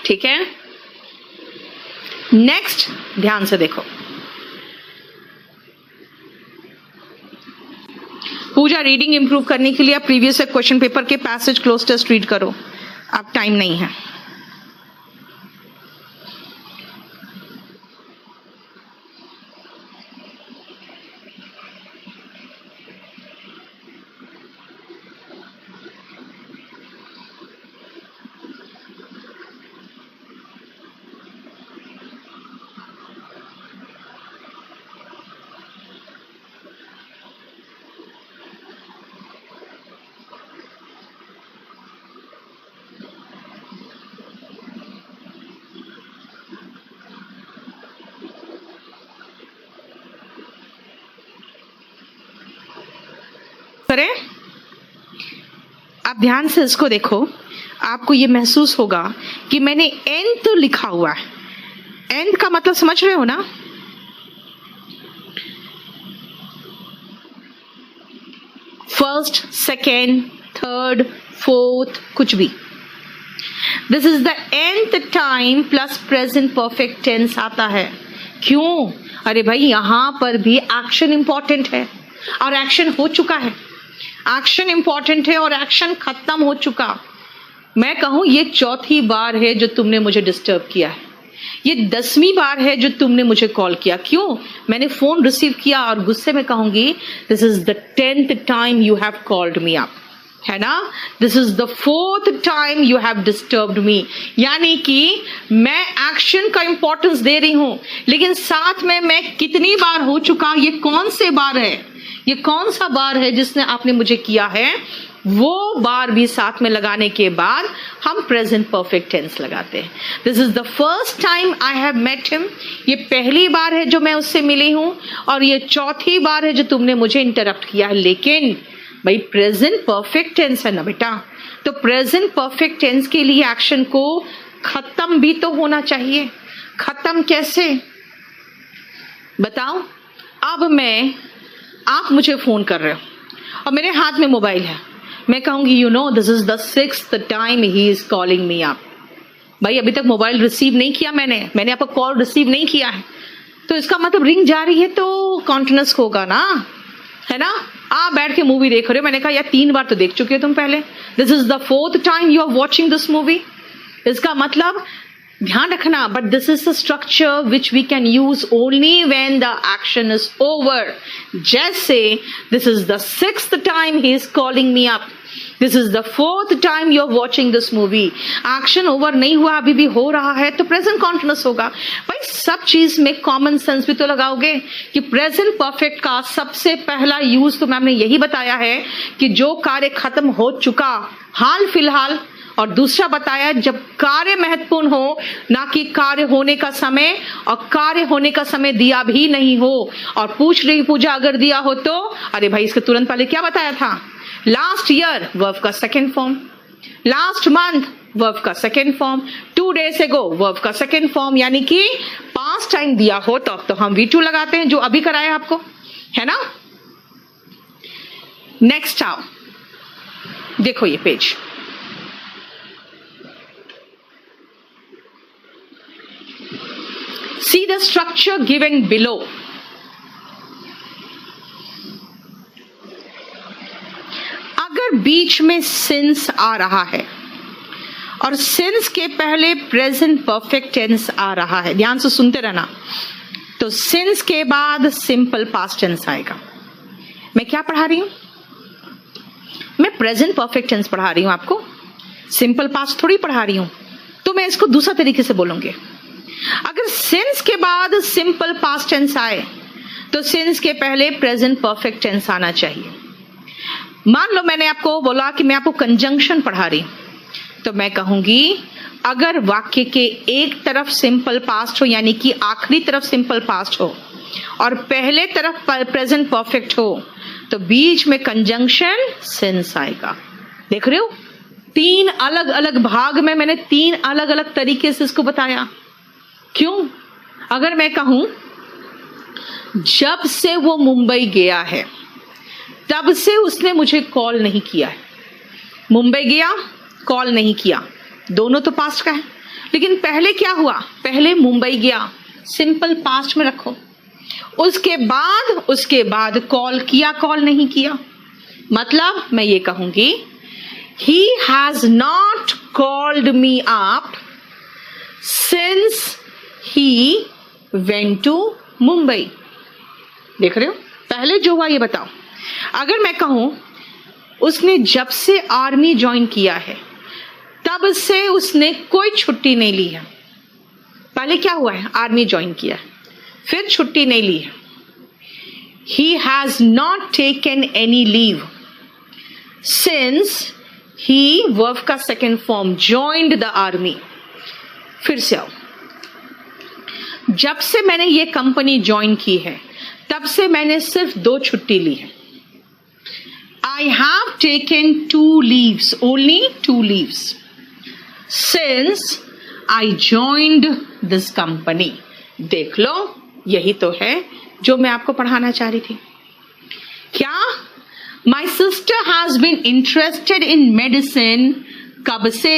ठीक है. नेक्स्ट ध्यान से देखो. पूजा, रीडिंग इंप्रूव करने के लिए आप प्रीवियस क्वेश्चन पेपर के पैसेज क्लोज टेस्ट रीड करो. अब टाइम नहीं है. करें, आप ध्यान से इसको देखो. आपको ये महसूस होगा कि मैंने एन तो लिखा हुआ है. एन का मतलब समझ रहे हो ना? फर्स्ट, सेकेंड, थर्ड, फोर्थ, कुछ भी. This is the nth time plus present perfect tense आता है. क्यों? अरे भाई, यहां पर भी एक्शन इंपॉर्टेंट है, और एक्शन हो चुका है. एक्शन इंपॉर्टेंट है और एक्शन खत्म हो चुका. मैं कहूं, ये चौथी बार है जो तुमने मुझे डिस्टर्ब किया है. ये 10वीं बार है जो तुमने मुझे कॉल किया. क्यों? मैंने फोन रिसीव किया और गुस्से में कहूंगी, this is the 10th time you have called me up, है ना? This is the 4th time you have disturbed me. यानी कि मैं एक्शन का इंपॉर्टेंस दे रही हूं, लेकिन साथ में मैं कितनी बार हो चुका, ये कौन से बार है, ये कौन सा बार है जिसने आपने मुझे किया है, वो बार भी साथ में लगाने के बाद हम प्रेजेंट परफेक्ट टेंस लगाते हैं. This is the first time I have met him. ये पहली बार है जो मैं उससे मिली हूं, और ये चौथी बार है जो तुमने मुझे इंटरप्ट किया है. लेकिन भाई, प्रेजेंट परफेक्ट टेंस है ना बेटा, तो प्रेजेंट परफेक्ट टेंस के लिए एक्शन को खत्म भी तो होना चाहिए. खत्म कैसे बताओ? अब आप मुझे फोन कर रहे हो और मेरे हाथ में मोबाइल है. मैं कहूंगी you know this is the 6th time he is calling me up. भाई अभी तक मोबाइल रिसीव नहीं किया मैंने आपका कॉल रिसीव नहीं किया है, तो इसका मतलब रिंग जा रही है तो कॉन्टिन्यूस होगा ना, है ना। आप बैठ के मूवी देख रहे हो, मैंने कहा यार 3 बार तो देख चुके हो तुम पहले, this is the 4th time you are watching this movie. इसका मतलब ध्यान रखना, but this is the structure which we can use only when the action is over. जैसे this is the 6th time he is calling me up, this is the 4th time you are watching this movie. Action over नहीं हुआ, अभी भी हो रहा है, तो प्रेजेंट कॉन्टिन्यूस होगा। भाई सब चीज में कॉमन सेंस भी तो लगाओगे कि प्रेजेंट परफेक्ट का सबसे पहला यूज तो मैम ने यही बताया है कि जो कार्य खत्म हो चुका हाल फिलहाल, और दूसरा बताया जब कार्य महत्वपूर्ण हो, ना कि कार्य होने का समय, और कार्य होने का समय दिया भी नहीं हो और पूछ रही पूजा अगर दिया हो तो अरे भाई इसके तुरंत पहले क्या बताया था, लास्ट ईयर वर्ब का second form, last month verb का second form, 2 days ago verb का सेकेंड फॉर्म, यानी कि पास्ट टाइम दिया हो तो अब तो हम V2 लगाते हैं जो अभी कराया आपको, है ना। नेक्स्ट आओ, देखो ये page, see the structure given below। अगर बीच में सिंस आ रहा है और सिंस के पहले प्रेजेंट परफेक्ट टेंस आ रहा है, ध्यान से सुनते रहना, तो सिंस के बाद सिंपल पास्ट टेंस आएगा। मैं क्या पढ़ा रही हूं, मैं प्रेजेंट परफेक्ट टेंस पढ़ा रही हूं आपको, सिंपल पास्ट थोड़ी पढ़ा रही हूं, तो मैं इसको दूसरा तरीके से बोलूंगी। अगर सिंस के बाद सिंपल पास्ट टेंस आए तो सिंस के पहले प्रेजेंट परफेक्ट टेंस आना चाहिए। मान लो मैंने आपको बोला कि मैं आपको कंजंक्शन पढ़ा रही, तो मैं कहूंगी अगर वाक्य के एक तरफ सिंपल पास्ट हो, यानी कि आखिरी तरफ सिंपल पास्ट हो और पहले तरफ प्रेजेंट परफेक्ट हो, तो बीच में कंजंक्शन सिंस आएगा। देख रहे हो, 3 अलग अलग भाग में मैंने 3 अलग अलग तरीके से इसको बताया। क्यों? अगर मैं कहूं जब से वो मुंबई गया है तब से उसने मुझे कॉल नहीं किया है, मुंबई गया कॉल नहीं किया, दोनों तो पास्ट का है, लेकिन पहले क्या हुआ, पहले मुंबई गया, सिंपल पास्ट में रखो, उसके बाद कॉल किया, कॉल नहीं किया, मतलब मैं ये कहूंगी he has not called me up since he went to Mumbai. देख रहे हो, पहले जो हुआ ये बताओ। अगर मैं कहूं उसने जब से आर्मी ज्वाइन किया है तब से उसने कोई छुट्टी नहीं ली है, पहले क्या हुआ है, आर्मी ज्वाइन किया है, फिर छुट्टी नहीं ली है, he has not taken any leave since he verb का second form joined the army। फिर से आओ, जब से मैंने ये कंपनी ज्वाइन की है तब से मैंने सिर्फ 2 छुट्टी ली है, I have taken 2 leaves, only 2 leaves since I joined this company। देख लो, यही तो है जो मैं आपको पढ़ाना चाह रही थी। क्या? My sister has been interested in medicine कब से?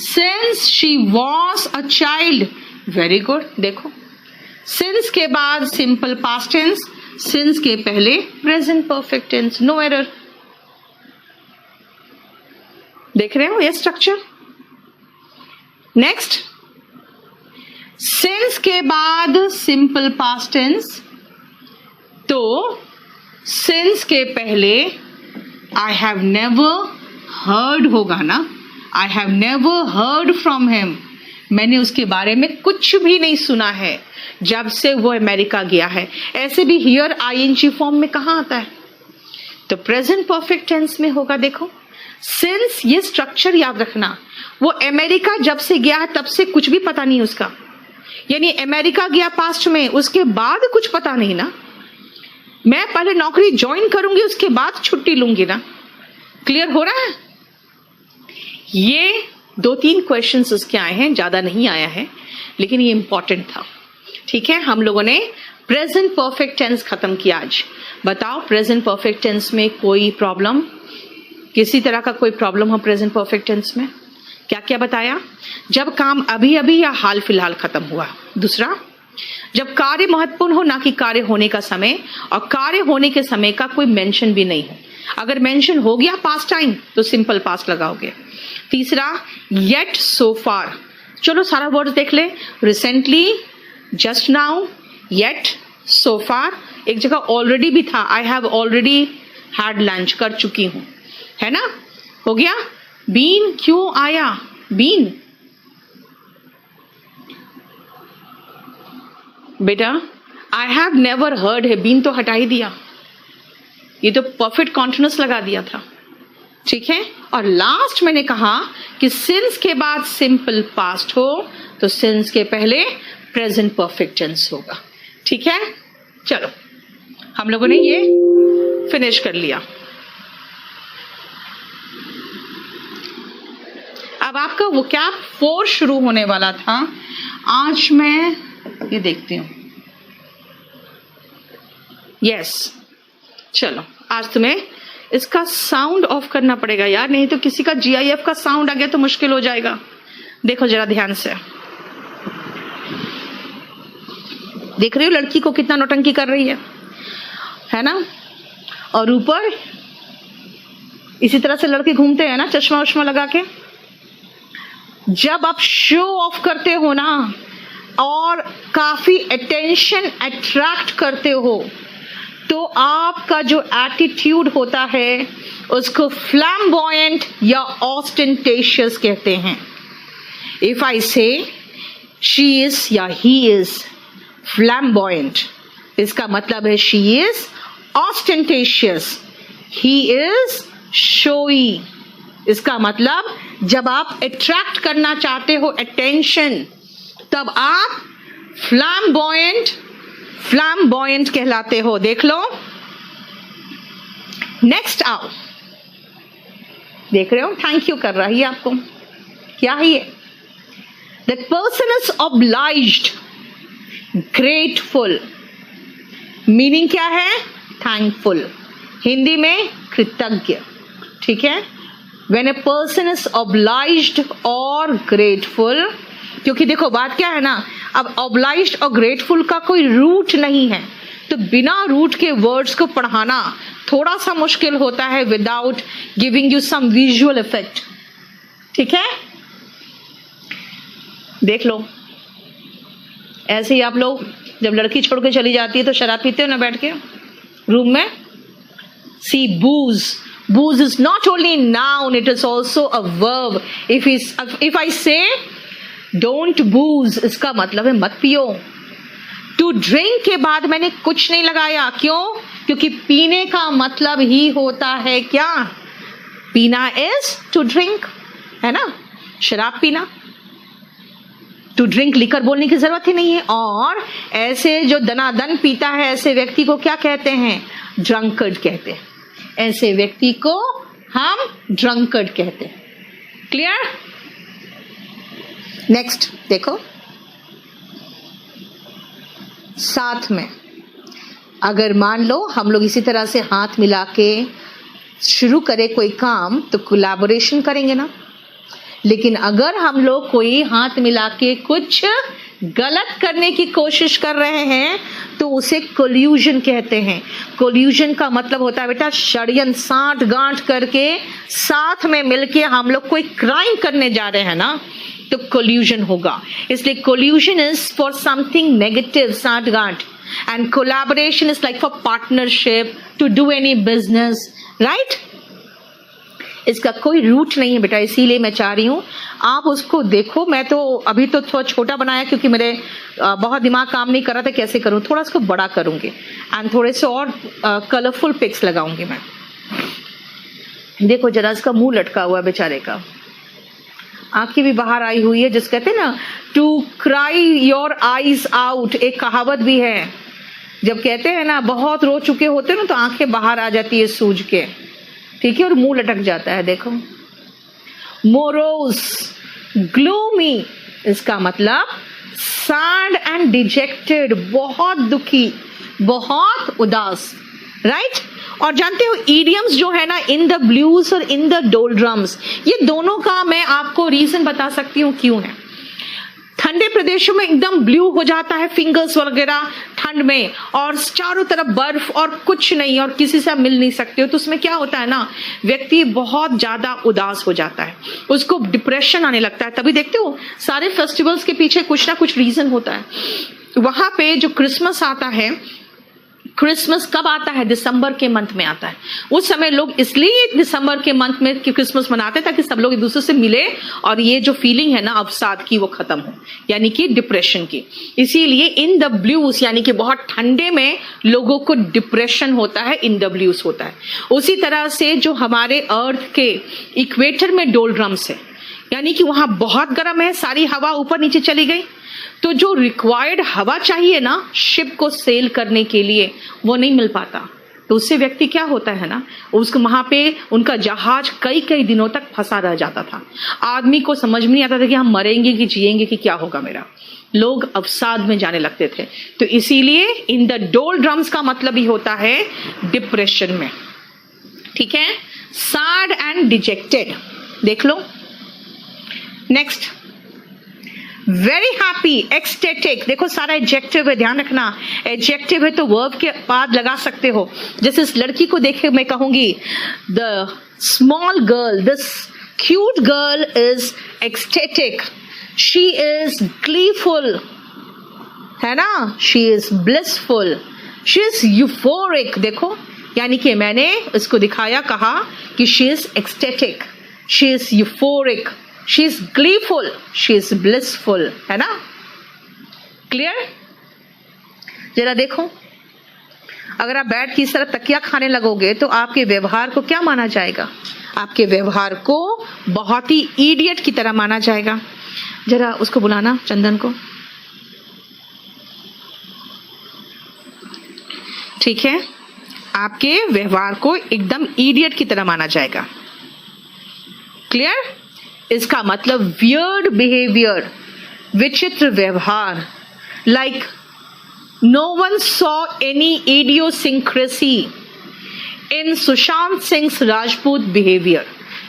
Since she was a child। Very good. देखो, सिंस के बाद सिंपल पास्ट टेंस, सिंस के पहले present perfect tense, no error. देख रहे हो ये स्ट्रक्चर। नेक्स्ट, सिंस के बाद सिंपल पास्ट टेंस, तो सिंस के पहले आई हैव नेवर हर्ड होगा ना, I have never heard from him, मैंने उसके बारे में कुछ भी नहीं सुना है जब से वो अमेरिका गया है। ऐसे भी हियर आईएनजी फॉर्म में कहाँ आता है, तो प्रेजेंट परफेक्ट टेंस में होगा। देखो, सिंस, ये स्ट्रक्चर याद रखना, वो अमेरिका जब से गया है तब से कुछ भी पता नहीं उसका, यानी अमेरिका गया पास्ट में, उसके बाद कुछ पता नहीं ना। मैं पहले नौकरी ज्वाइन करूंगी, उसके बाद छुट्टी लूंगी ना। क्लियर हो रहा है? ये 2-3 क्वेश्चंस उसके आए हैं, ज्यादा नहीं आया है, लेकिन ये इंपॉर्टेंट था। ठीक है, हम लोगों ने प्रेजेंट परफेक्ट टेंस खत्म किया आज। बताओ, प्रेजेंट परफेक्ट टेंस में कोई प्रॉब्लम? किसी तरह का कोई प्रॉब्लम हो प्रेजेंट परफेक्ट टेंस में? क्या क्या बताया? जब काम अभी अभी या हाल फिलहाल खत्म हुआ। दूसरा, जब कार्य महत्वपूर्ण हो, ना कि कार्य होने का समय, और कार्य होने के समय का कोई मेंशन भी नहीं हो। अगर मेंशन हो गया पास्ट टाइम तो सिंपल पास्ट लगाओगे। तीसरा, येट, सो फार। चलो सारा वर्ड देख ले। रिसेंटली, जस्ट नाउ, येट, सो फार। एक जगह ऑलरेडी भी था, I have already had lunch, कर चुकी हूं, है ना? हो गया। बीन क्यों आया? बीन बेटा, आई हैव नेवर हर्ड है, बीन तो हटा ही दिया, ये तो परफेक्ट कॉन्टिन्यूअस लगा दिया था। ठीक है। और लास्ट मैंने कहा कि सिंस के बाद सिंपल पास्ट हो तो सिंस के पहले प्रेजेंट परफेक्ट टेंस होगा। ठीक है, चलो हम लोगों ने ये फिनिश कर लिया। अब आपका वोकैब 4 शुरू होने वाला था। आज मैं ये देखती हूं। यस, चलो आज तुम्हें इसका साउंड ऑफ करना पड़ेगा यार, नहीं तो किसी का GIF का साउंड आ गया तो मुश्किल हो जाएगा। देखो जरा ध्यान से, देख रही हो लड़की को कितना नौटंकी कर रही है ना? और ऊपर इसी तरह से लड़के घूमते हैं ना, चश्मा वश्मा लगा के। जब आप शो ऑफ करते हो ना और काफी अटेंशन अट्रैक्ट करते हो तो आपका जो एटीट्यूड होता है उसको फ्लैम्बॉयंट या ऑस्टेंटेशियस कहते हैं। इफ आई से शी इज या ही इज फ्लैम्बॉयंट, इसका मतलब है she is ostentatious, he is showy. इसका मतलब जब आप अट्रैक्ट करना चाहते हो अटेंशन, तब आप फ्लैम्बॉयंट कहलाते हो। देख लो, नेक्स्ट आओ। देख रहे हो, थैंक यू कर रही है आपको। क्या है ये? That person is obliged, grateful. Meaning क्या है? थैंकफुल, हिंदी में कृतज्ञ। ठीक है। When a person is obliged or grateful, क्योंकि देखो बात क्या है ना, अब obliged और grateful का कोई रूट नहीं है, तो बिना रूट के वर्ड्स को पढ़ाना थोड़ा सा मुश्किल होता है without giving you some visual effect. ठीक है, देख लो। ऐसे ही आप लोग जब लड़की छोड़ के चली जाती है तो शराब पीते हो ना बैठ के रूम में। सी booze. Booze is not only noun, it is also a verb. If I say don't booze, इसका मतलब है मत पियो। To drink के बाद मैंने कुछ नहीं लगाया, क्यों? क्योंकि पीने का मतलब ही होता है क्या? पीना is to drink, है ना? शराब पीना। To drink लिकर बोलने की जरूरत ही नहीं है। और ऐसे जो दनादन पीता है ऐसे व्यक्ति को क्या कहते हैं? ड्रंकर्ड कहते हैं। ऐसे व्यक्ति को हम ड्रंकर्ड कहते हैं। क्लियर? नेक्स्ट देखो, साथ में अगर मान लो हम लोग इसी तरह से हाथ मिला के शुरू करें कोई काम तो कोलैबोरेशन करेंगे ना। लेकिन अगर हम लोग कोई हाथ मिला के कुछ गलत करने की कोशिश कर रहे हैं तो उसे कोल्यूजन कहते हैं। कोल्यूजन का मतलब होता है बेटा षड्यंत्र, साठ गांठ करके साथ में मिलके हम लोग कोई क्राइम करने जा रहे हैं ना, तो कोल्यूजन होगा। इसलिए collusion is for something negative, साठ गांठ, and collaboration is like for partnership, to do any business, right? इसका कोई रूट नहीं है बेटा, इसीलिए मैं चाह रही हूँ आप उसको देखो। मैं तो अभी तो थोड़ा छोटा बनाया क्योंकि मेरे बहुत दिमाग काम नहीं कर रहा था कैसे करूँ, थोड़ा इसको बड़ा करूंगी एंड थोड़े से और कलरफुल पिक्स लगाऊंगी मैं। देखो जरा इसका मुंह लटका हुआ बेचारे का, आंखें भी बाहर आई हुई है, जिस कहते हैं ना to cry your eyes out, एक कहावत भी है। जब कहते हैं ना बहुत रो चुके होते हैं ना तो आंखें बाहर आ जाती है सूज के, ठीक है, और मुंह लटक जाता है। देखो मोरोस, ग्लूमी, इसका मतलब सैड एंड डिजेक्टेड, बहुत दुखी, बहुत उदास, राइट? और जानते हो ईडियम्स जो है ना, इन द ब्लूज और इन द डोलड्रम्स, ये दोनों का मैं आपको रीजन बता सकती हूँ क्यों है। ठंडे प्रदेशों में एकदम ब्लू हो जाता है फिंगर्स वगैरह ठंड में, और चारों तरफ बर्फ और कुछ नहीं, और किसी से आप मिल नहीं सकते हो, तो उसमें क्या होता है ना, व्यक्ति बहुत ज्यादा उदास हो जाता है, उसको डिप्रेशन आने लगता है। तभी देखते हो सारे फेस्टिवल्स के पीछे कुछ ना कुछ रीजन होता है। वहां पे जो क्रिसमस आता है, क्रिसमस कब आता है? दिसंबर के मंथ में आता है। उस समय लोग इसलिए दिसंबर के मंथ में क्रिसमस मनाते हैं ताकि सब लोग एक दूसरे से मिले और ये जो फीलिंग है ना अवसाद की वो खत्म हो, यानी कि डिप्रेशन की। इसीलिए इन द ब्लूज यानी कि बहुत ठंडे में लोगों को डिप्रेशन होता है, इन द ब्लूज होता है। उसी तरह से जो हमारे अर्थ के इक्वेटर में डोलड्रम्स है, यानी कि वहां बहुत गर्म है, सारी हवा ऊपर नीचे चली गई, तो जो रिक्वायर्ड हवा चाहिए ना शिप को सेल करने के लिए वो नहीं मिल पाता, तो उससे व्यक्ति क्या होता है ना, उसको वहां पे उनका जहाज कई कई दिनों तक फंसा रह जाता था। आदमी को समझ में नहीं आता था कि हम मरेंगे कि जिएंगे कि क्या होगा मेरा, लोग अवसाद में जाने लगते थे। तो इसीलिए इन द डोलड्रम्स का मतलब ही होता है डिप्रेशन में, ठीक है, सैड एंड डिजेक्टेड। देख लो नेक्स्ट, वेरी हैप्पी, एक्सटेटिक। देखो सारा एडजेक्टिव है, ध्यान रखना, एडजेक्टिव है तो वर्ब के बाद लगा सकते हो। जैसे इस लड़की को देखे मैं कहूंगी the small girl, this cute girl is ecstatic, she is gleeful, है ना, she is blissful, she is euphoric. देखो यानी कि मैंने इसको दिखाया, कहा कि she is ecstatic, she is euphoric, she is gleeful, she is blissful, है ना, क्लियर। जरा देखो, अगर आप बैठ के इस तरह तकिया खाने लगोगे तो आपके व्यवहार को क्या माना जाएगा? आपके व्यवहार को बहुत ही इडियट की तरह माना जाएगा। जरा उसको बुलाना, चंदन को, ठीक है, आपके व्यवहार को एकदम इडियट की तरह माना जाएगा, क्लियर। इसका मतलब वियर्ड बिहेवियर, विचित्र व्यवहार, like no one saw any idiosyncrasy in Sushant Singh Rajput behaviour,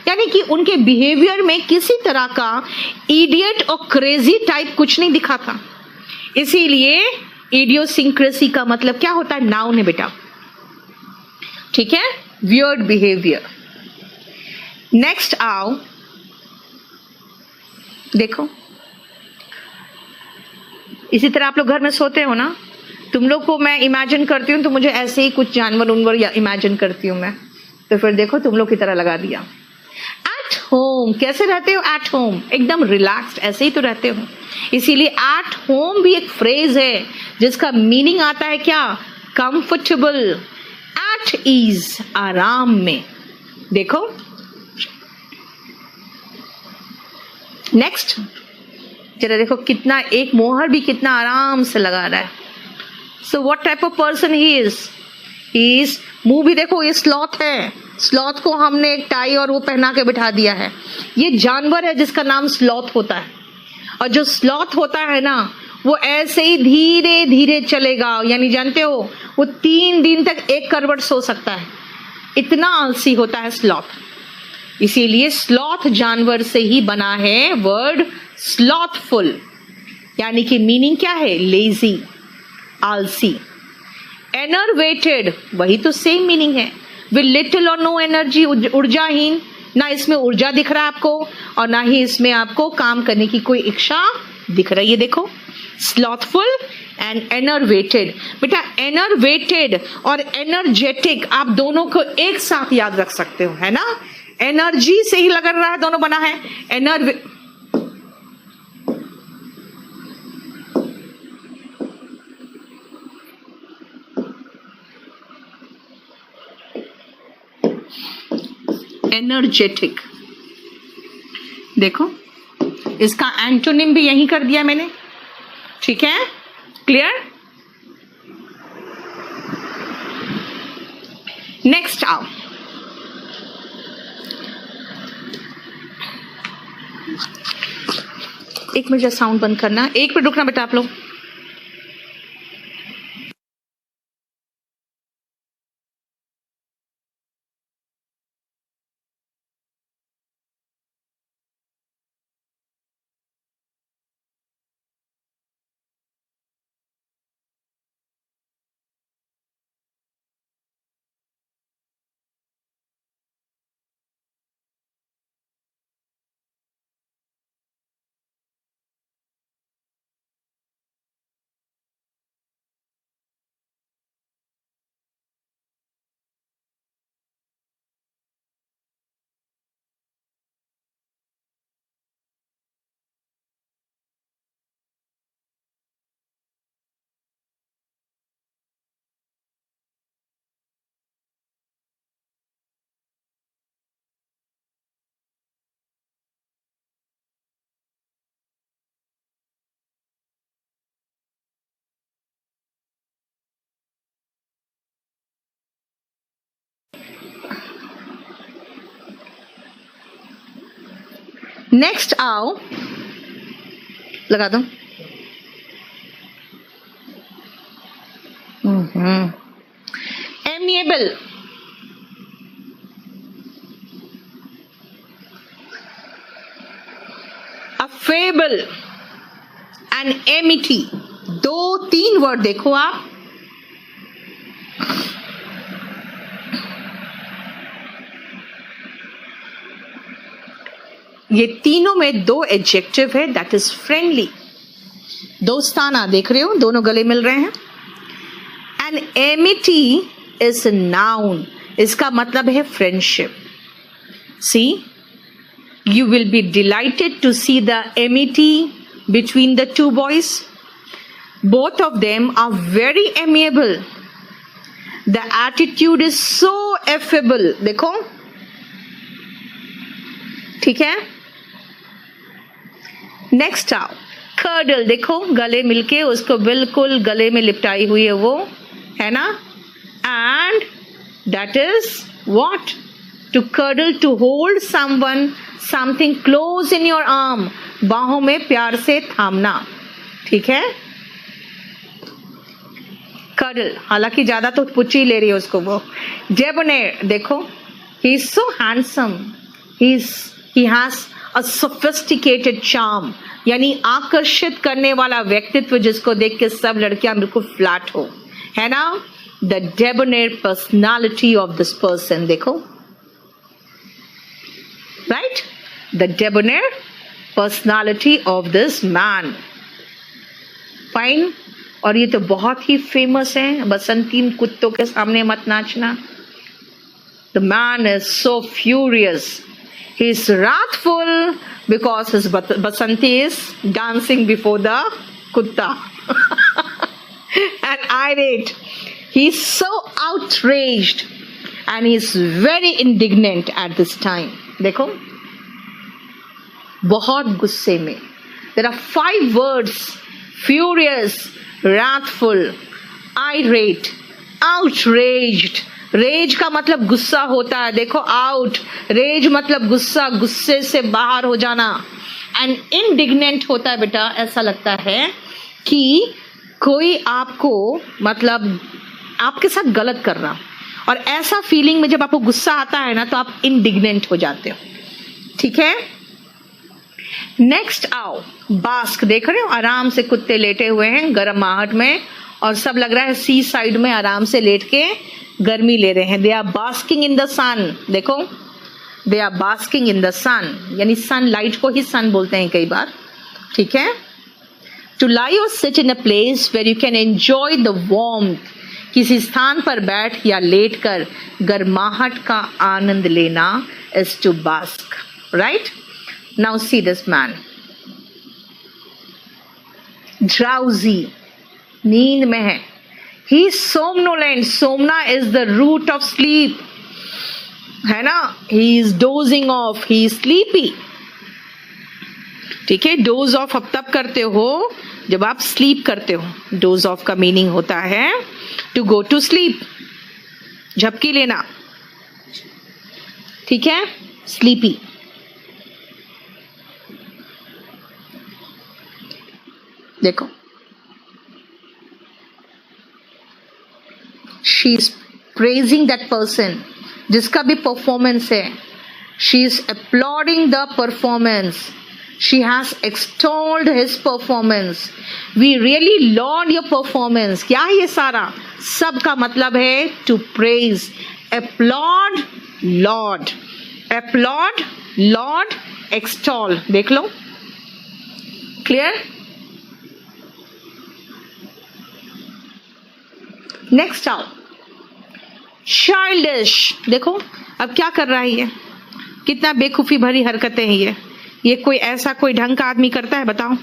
यानी कि उनके बिहेवियर में किसी तरह का इडियट और क्रेजी टाइप कुछ नहीं दिखा था। इसीलिए इडियोसिंक्रेसी का मतलब क्या होता है? नाउन है बेटा, ठीक है, वियर्ड बिहेवियर। नेक्स्ट आओ, देखो इसी तरह आप लोग घर में सोते हो ना, तुम लोग को मैं इमेजिन करती हूँ तो मुझे ऐसे ही कुछ जानवर उनवर या इमेजिन करती हूँ मैं, तो फिर देखो तुम लोग की तरह लगा दिया। एट होम, कैसे रहते हो? एट होम एकदम रिलैक्स्ड, ऐसे ही तो रहते हो। इसीलिए एट होम भी एक फ्रेज है जिसका मीनिंग आता है क्या? कंफर्टेबल, एट ईज, आराम में। देखो नेक्स्ट, जरा देखो कितना, एक मोहर भी कितना आराम से लगा रहा है। So what type of person he is, मुंह भी देखो, ये स्लॉथ है, स्लॉथ को हमने एक टाई और वो पहना के बिठा दिया है। ये जानवर है जिसका नाम स्लॉथ होता है, और जो स्लॉथ होता है ना वो ऐसे ही धीरे धीरे चलेगा, यानी जानते हो वो 3 दिन तक एक करवट सो सकता है, इतना आलसी होता है स्लॉथ। इसीलिए स्लॉथ जानवर से ही बना है वर्ड स्लॉथफुल, यानी कि मीनिंग क्या है? लेजी, आलसी। एनर्वेटेड, वही तो सेम मीनिंग है, विद लिटिल और नो एनर्जी, ऊर्जाहीन, ना इसमें ऊर्जा दिख रहा है आपको और ना ही इसमें आपको काम करने की कोई इच्छा दिख रही है। देखो स्लॉथफुल एंड एनर्वेटेड। बेटा एनर्वेटेड और एनर्जेटिक आप दोनों को एक साथ याद रख सकते हो, है ना, एनर्जी से ही लग रहा है, दोनों बना है एनर्जेटिक। देखो इसका एंटोनिम भी यही कर दिया मैंने, ठीक है, क्लियर। नेक्स्ट आओ, एक मिनट साउंड बंद करना, एक मिनट रुकना बेटा आप लोग। नेक्स्ट आओ, लगा दो। Amiable, affable and Amity, 2-3 word देखो आप। ये तीनों में 2 एडजेक्टिव है, दैट इज फ्रेंडली, दोस्ताना, देख रहे हो दोनों गले मिल रहे हैं। एंड एमिटी इज नाउन, इसका मतलब है friendship. See, you will be delighted to see the amity between the two boys. Both of them are very amiable. The attitude is so affable. देखो, ठीक है। नेक्स्ट आओ, कर्डल, देखो गले मिलके उसको बिल्कुल गले में लिपटाई हुई है वो, है ना। And that is what? To cuddle, to hold someone, something close in your arm, बाहों में प्यार से थामना, ठीक है। कर्डल, हालांकि ज्यादा तो पुच्ची ले रही है उसको वो। डेबोनेर, देखो he is so handsome, he has a sophisticated charm, यानी आकर्षित करने वाला व्यक्तित्व जिसको देख के सब लड़कियां बिल्कुल फ्लैट हो, है ना। The debonair personality of this person, देखो, right? The debonair personality of this man. Fine. और ये तो बहुत ही फेमस है, बसंती कुत्तों के सामने मत नाचना। The man is so furious. He is wrathful because his Basanti is dancing before the kutta. And irate. He is so outraged and he is very indignant at this time. देखो, बहुत गुस्से में। There are 5 words: furious, wrathful, irate, outraged. Rage का मतलब गुस्सा होता है, देखो, आउट, रेज मतलब गुस्सा, गुस्से से बाहर हो जाना। एंड इंडिग्नेंट होता है बेटा, ऐसा लगता है कि कोई आपको मतलब आपके साथ गलत कर रहा, और ऐसा फीलिंग में जब आपको गुस्सा आता है ना तो आप इंडिग्नेंट हो जाते हो, ठीक है। नेक्स्ट आओ, बास्क, देख रहे हो आराम से कुत्ते लेटे हुए हैं गर्माहट में, और सब लग रहा है सी साइड में आराम से लेट के गर्मी ले रहे हैं। They are basking in the sun, देखो, they are basking in the sun, यानी सन लाइट को ही सन बोलते हैं कई बार, ठीक है। टू लाई और sit in a place where you can enjoy the warmth, किसी स्थान पर बैठ या लेट कर गर्माहट का आनंद लेना is to bask, right. Now see this man, drowsy, नींद में है। He is somnolent. Somna is the root of sleep, है ना। He is dozing off. He is sleepy. ठीक है, doze off अब तब करते हो जब आप sleep करते हो। doze off का meaning होता है to go to sleep, झपकी लेना, ठीक है, sleepy। देखो, she is praising that person, जिसका भी परफॉर्मेंस है, she is applauding the performance, she has extolled his performance, we really laud your performance। क्या है ये सारा? सब का मतलब है to praise, applaud, laud, applaud, laud, extol, देख लो, क्लियर। नेक्स्ट आओ, चाइल्डिश, देखो अब क्या कर रहा है ये, कितना बेखूफी भरी हरकतें हैं ये कोई ऐसा कोई ढंग का आदमी करता है बताओ?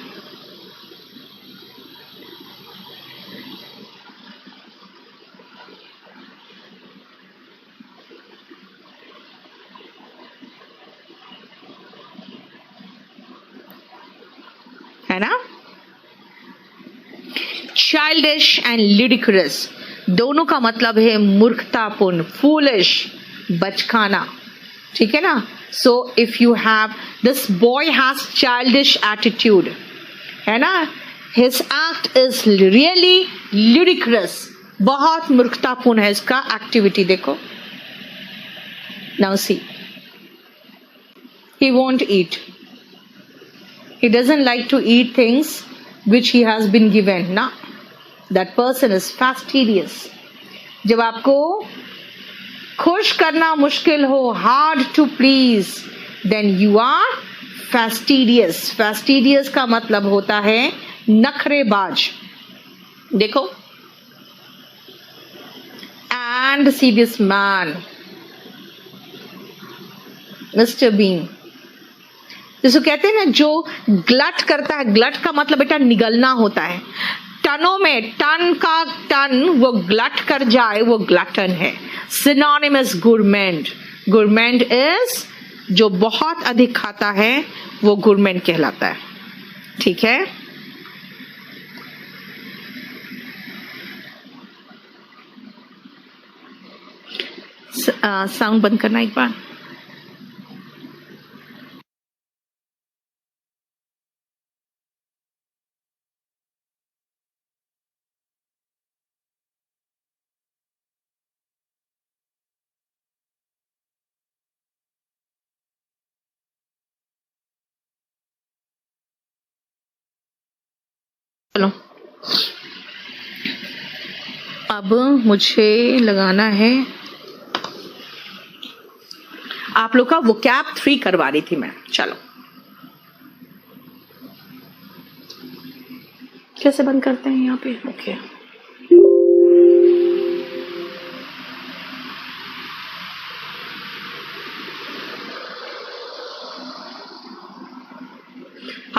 है ना। चाइल्डिश एंड लिडिकुलस दोनों का मतलब है मूर्खतापूर्ण, फूलिश, बचकाना, ठीक है ना। So if you have, this boy has childish attitude, है ना, his act is really ludicrous, बहुत मूर्खतापूर्ण है इसका एक्टिविटी. देखो, now see, he won't eat, he doesn't like to eat things which he has been given. ना, that person is fastidious. जब आपको खुश करना मुश्किल हो, hard to please, then you are fastidious. fastidious का मतलब होता है नखरेबाज. देखो, and see this man, Mr. Bean, जिसको कहते हैं ना, जो ग्लट करता है. ग्लट का मतलब बेटा निगलना होता है. टनों में टन का टन वो ग्लट कर जाए, वो ग्लटन है. सिनोनिमस गुरमेंट. गुरमेंट इज जो बहुत अधिक खाता है, वो गुरमेंट कहलाता है. ठीक है. साउंड बंद करना एक बार. चलो, अब मुझे लगाना है, आप लोग का वोकैब 3 करवा रही थी मैं. चलो, कैसे बंद करते हैं यहाँ पे? ओके.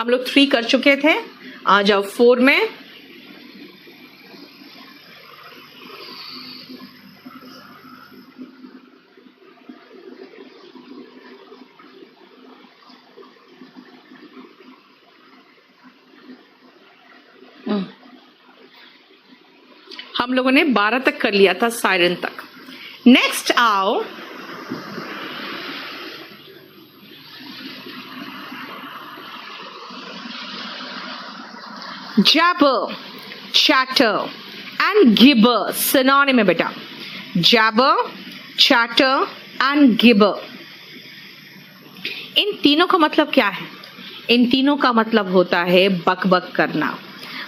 हम लोग 3 कर चुके थे. आ जाओ 4 में. हम लोगों ने 12 तक कर लिया था, सायरन तक. नेक्स्ट आओ, jabber, chatter and gibber. synonym है बेटा. jabber, chatter and gibber. इन तीनों का मतलब क्या है? इन तीनों का मतलब होता है बक बक करना.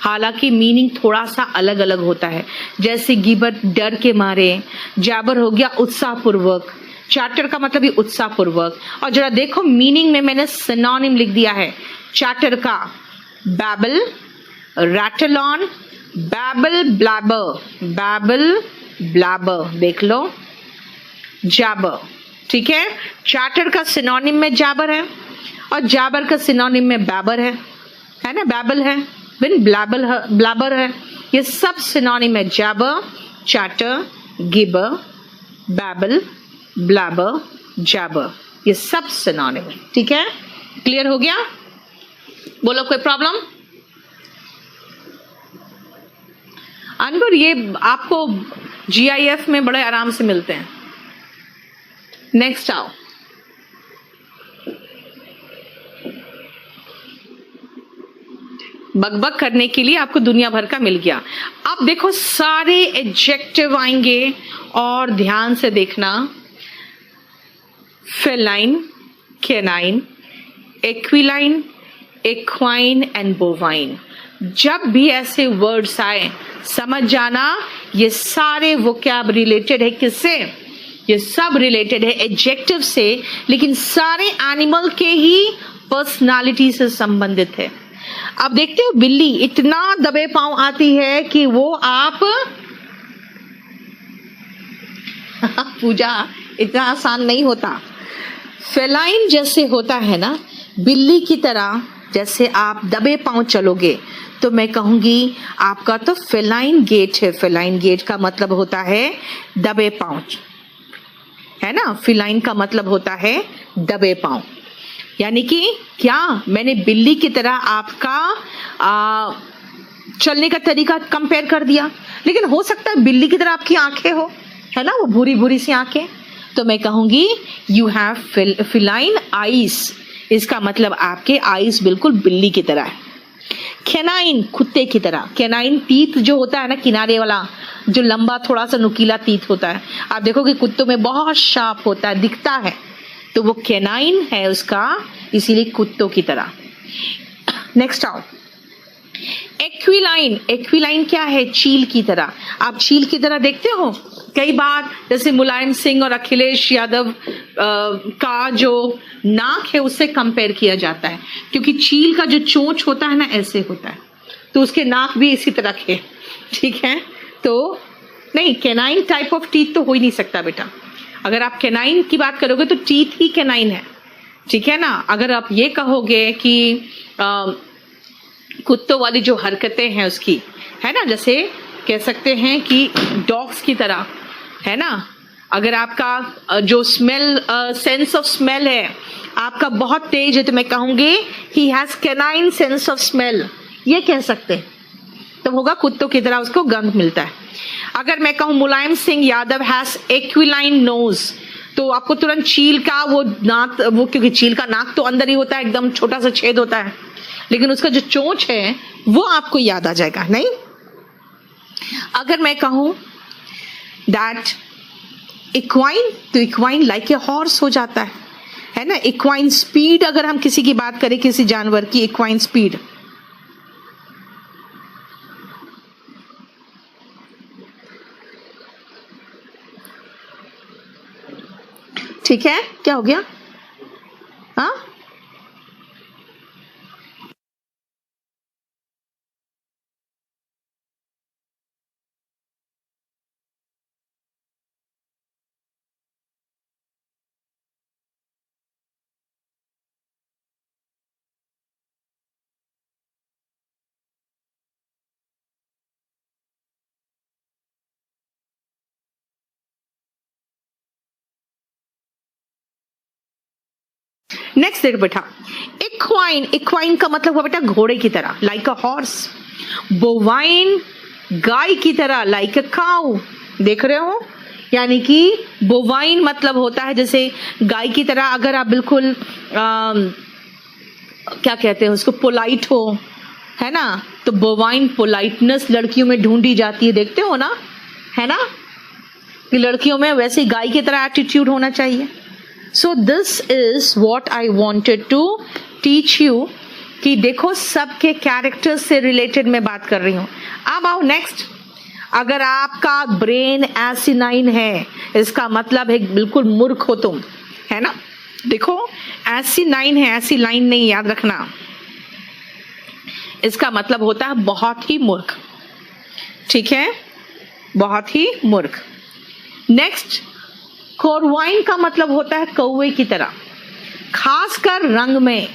हालांकि मीनिंग थोड़ा सा अलग अलग होता है. जैसे गिबर डर के मारे, जैबर हो गया उत्साहपूर्वक, चैटर का मतलब भी उत्साहपूर्वक. और जरा देखो मीनिंग में मैंने सिनोनिम लिख दिया है. चैटर का babble, rattle on, babble blabber, babble blabber. देख लो, जैबर. ठीक है. चैटर का सिनोनिम में जैबर है और जैबर का सिनोनिम में बैबर है ना, बैबल है, बिन ब्लैबर है. ये सब सिनोनिम है. Jabber, chatter, gibber, babble, blabber, jabber, ये सब सिनोनिम है. ठीक है. क्लियर हो गया? बोलो, कोई प्रॉब्लम? अनवर, ये आपको GIF में बड़े आराम से मिलते हैं. नेक्स्ट आओ. बकबक करने के लिए आपको दुनिया भर का मिल गया. अब देखो, सारे एडजेक्टिव आएंगे और ध्यान से देखना. Feline, canine, aquiline, equine and bovine. जब भी ऐसे वर्ड्स आए, समझ जाना ये सारे वोकैब रिलेटेड है. किससे? ये सब रिलेटेड है एडजेक्टिव से, लेकिन सारे एनिमल के ही पर्सनालिटी से संबंधित है. अब देखते हो, बिल्ली इतना दबे पांव आती है कि वो आप पूजा इतना आसान नहीं होता. फेलाइन जैसे होता है ना, बिल्ली की तरह जैसे आप दबे पांव चलोगे तो मैं कहूंगी आपका तो फेलाइन गेट है. फेलाइन गेट का मतलब होता है दबे पांव, है ना. फेलाइन का मतलब होता है दबे पांव. यानी कि क्या मैंने बिल्ली की तरह आपका चलने का तरीका कंपेयर कर दिया, लेकिन हो सकता है बिल्ली की तरह आपकी आंखें हो, है ना, वो भूरी भूरी सी आंखें. तो मैं कहूंगी यू हैव फिलाइन आईज। इसका मतलब आपके आईज बिल्कुल बिल्ली की तरह है। कैनाइन, कुत्ते की तरह। कैनाइन टीथ जो होता है ना, किनारे वाला जो लंबा थोड़ा सा नुकीला टीथ होता है, आप देखोगे कुत्तों में बहुत शार्प होता है, दिखता है, तो वो कैनाइन है उसका, इसीलिए कुत्तों की तरह। नेक्स्ट आओ, एक्विलाइन। एक्विलाइन क्या है? चील की तरह। आप चील की तरह देखते हो कई बार, जैसे मुलायम सिंह और अखिलेश यादव का जो नाक है उससे कंपेयर किया जाता है, क्योंकि चील का जो चोंच होता है ना ऐसे होता है, तो उसके नाक भी इसी तरह के, ठीक है। तो नहीं, कैनाइन टाइप ऑफ टीथ तो हो ही नहीं सकता बेटा। अगर आप कैनाइन की बात करोगे तो टीथ ही कैनाइन है, ठीक है ना। अगर आप ये कहोगे कि कुत्तों वाली जो हरकतें हैं उसकी, है ना, जैसे कह सकते हैं कि डॉग्स की तरह, है ना। अगर आपका जो स्मेल सेंस ऑफ स्मेल है आपका बहुत तेज है, तो मैं कहूंगी he has canine sense of smell, ये कह सकते हैं, तो होगा कुत्तों की तरह उसको गंध मिलता है। अगर मैं कहूं मुलायम सिंह यादव हैज एक्विलाइन नोज, तो आपको तुरंत चील का वो नाक, वो क्योंकि चील का नाक तो अंदर ही होता है, एकदम छोटा सा छेद होता है, लेकिन उसका जो चोंच है वो आपको याद आ जाएगा, नहीं। अगर मैं कहूं दैट इक्वाइन, तो इक्वाइन लाइक ए हॉर्स हो जाता है ना। इक्वाइन स्पीड, अगर हम किसी की बात करें, किसी जानवर की इक्वाइन स्पीड, ठीक है, क्या हो गया? हाँ, नेक्स्ट देखो बेटा, इक्वाइन। इक्वाइन का मतलब हुआ बेटा घोड़े की तरह, लाइक अ हॉर्स। बोवाइन, गाय की तरह, लाइक अ काउ। देख रहे हो, यानी कि बोवाइन मतलब होता है जैसे गाय की तरह। अगर आप बिल्कुल क्या कहते हैं उसको, पोलाइट हो, है ना, तो बोवाइन पोलाइटनेस लड़कियों में ढूंढी जाती है, देखते हो ना, है ना, कि लड़कियों में वैसे गाय की तरह एटीट्यूड होना चाहिए। So this is what I wanted to teach you, कि देखो सबके कैरेक्टर से रिलेटेड मैं बात कर रही हूं। अब आओ नेक्स्ट, अगर आपका ब्रेन एसिनाइन है, इसका मतलब है बिल्कुल मूर्ख हो तुम, है ना। देखो एसिनाइन है, एसिलाइन नहीं, याद रखना, इसका मतलब होता है बहुत ही मूर्ख, ठीक है, बहुत ही मूर्ख। नेक्स्ट, कोरवाइन का मतलब होता है कौवे की तरह, खासकर रंग में,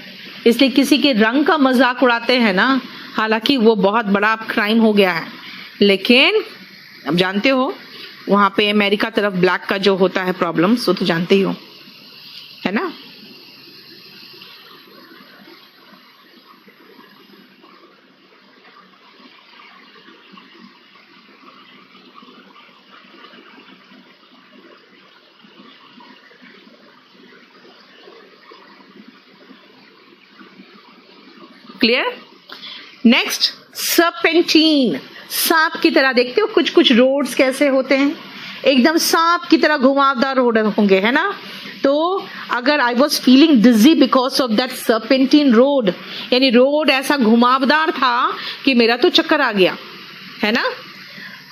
इसलिए किसी के रंग का मजाक उड़ाते हैं ना, हालांकि वो बहुत बड़ा क्राइम हो गया है, लेकिन अब जानते हो वहां पे अमेरिका तरफ ब्लैक का जो होता है प्रॉब्लम, सो तो जानते ही हो, है ना। क्लियर। नेक्स्ट, सर्पेंटीन, सांप की तरह। देखते हो कुछ कुछ रोड्स कैसे होते हैं, एकदम सांप की तरह घुमावदार रोड होंगे, है ना। तो अगर I was feeling dizzy because of that serpentine road, यानी रोड ऐसा घुमावदार था कि मेरा तो चक्कर आ गया, है ना।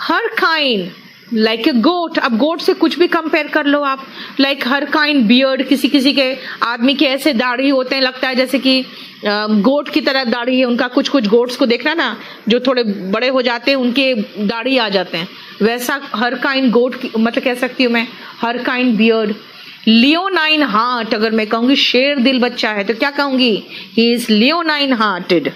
हर काइंड, लाइक ए गोट। अब गोट से कुछ भी कंपेयर कर लो आप, लाइक हर काइंड बियर्ड, किसी किसी के आदमी के ऐसे दाढ़ी होते हैं, लगता है जैसे कि गोट की तरह दाढ़ी है उनका। कुछ कुछ गोट्स को देखना ना, जो थोड़े बड़े हो जाते हैं उनके दाढ़ी आ जाते हैं, वैसा हर काइंड गोट की, मतलब कह सकती हूँ मैं, हर काइंड बियर्ड। लियोनाइन हार्ट, अगर मैं कहूंगी शेर दिल बच्चा है तो क्या कहूंगी, ही इज लियोनाइन हार्टेड,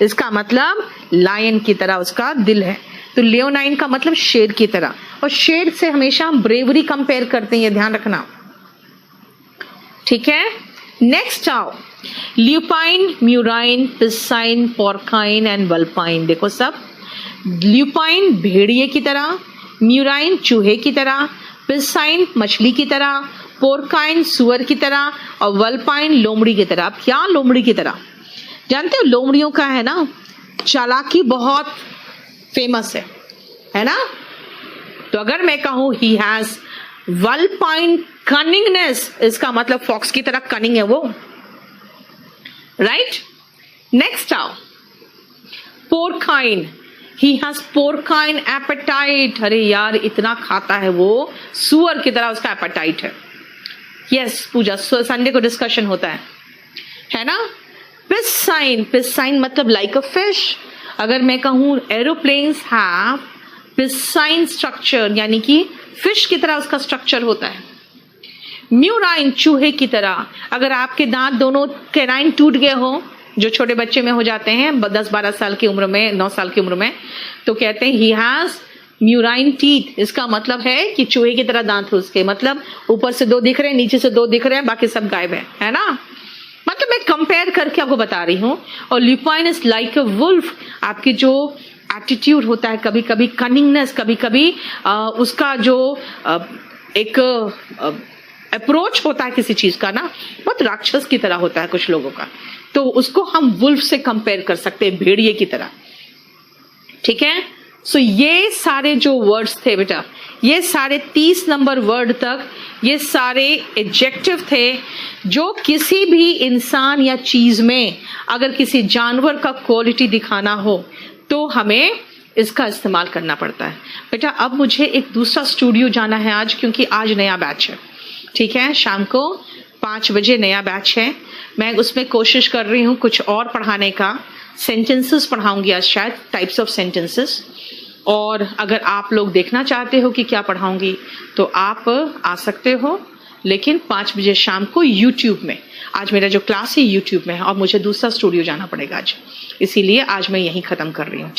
इसका मतलब लायन की तरह उसका दिल है। तो लियोनाइन का मतलब शेर की तरह, और शेर से हमेशा हम ब्रेवरी कंपेयर करते हैं, ये ध्यान रखना, ठीक है। नेक्स्ट आओ, ल्यूपाइन, म्यूराइन, पिसाइन, पोर्काइन एंड वल्पाइन। देखो सब, ल्यूपाइन भेड़िए की तरह, म्यूराइन चूहे की तरह, पिसाइन मछली की तरह, पोर्काइन सुअर की तरह और वल्पाइन लोमड़ी की तरह। अब क्या लोमड़ी की तरह? जानते हो लोमड़ियों का है ना चालाकी बहुत फेमस है ना। तो अगर मैं कहूं ही हैज वल्पाइन कनिंगनेस, इसका मतलब फॉक्स की तरह कनिंग है वो, राइट। नेक्स्ट आओ पोर्काइन, ही हैज पोर्काइन एपेटाइट। अरे यार इतना खाता है वो, सुअर की तरह उसका एपेटाइट है। यस पूजा, संडे को डिस्कशन होता है ना। पिसाइन, पिसाइन मतलब लाइक अ फिश। अगर मैं कहूं एरोप्लेन्स हैव पिसाइन स्ट्रक्चर, यानी कि फिश की तरह उसका स्ट्रक्चर होता है। म्यूराइन चूहे की तरह। अगर आपके दांत दोनों कैनाइन टूट गए हो, जो छोटे बच्चे में हो जाते हैं 10-12 साल की उम्र में, 9 साल की उम्र में, तो कहते हैं ही हैज म्यूराइन टीथ। इसका मतलब है कि चूहे की तरह दांत हो उसके, मतलब ऊपर से 2 दिख रहे हैं, नीचे से 2 दिख रहे हैं, बाकी सब गायब है ना। मतलब मैं कंपेयर करके आपको बता रही हूं। और lupine is like a wolf, आपकी जो एटीट्यूड होता है, कभी कभी कनिंगनेस, कभी कभी उसका जो एक अप्रोच होता है किसी चीज का ना, बहुत राक्षस की तरह होता है कुछ लोगों का, तो उसको हम वुल्फ से कंपेयर कर सकते हैं, भेड़िए की तरह। ठीक है। सो ये सारे जो वर्ड्स थे बेटा, ये सारे 30 नंबर वर्ड तक ये सारे एडजेक्टिव थे जो किसी भी इंसान या चीज में अगर किसी जानवर का क्वालिटी दिखाना हो तो हमें इसका इस्तेमाल करना पड़ता है। बेटा अब मुझे एक दूसरा स्टूडियो जाना है आज, क्योंकि आज नया बैच है। ठीक है, शाम को 5 बजे नया बैच है। मैं उसमें कोशिश कर रही हूँ कुछ और पढ़ाने का, सेंटेंसेस पढ़ाऊंगी आज शायद, टाइप्स ऑफ सेंटेंसेस। और अगर आप लोग देखना चाहते हो कि क्या पढ़ाऊंगी तो आप आ सकते हो, लेकिन 5 बजे शाम को यूट्यूब में। आज मेरा जो क्लास है यूट्यूब में है और मुझे दूसरा स्टूडियो जाना पड़ेगा आज, इसीलिए आज मैं यहीं ख़त्म कर रही हूँ।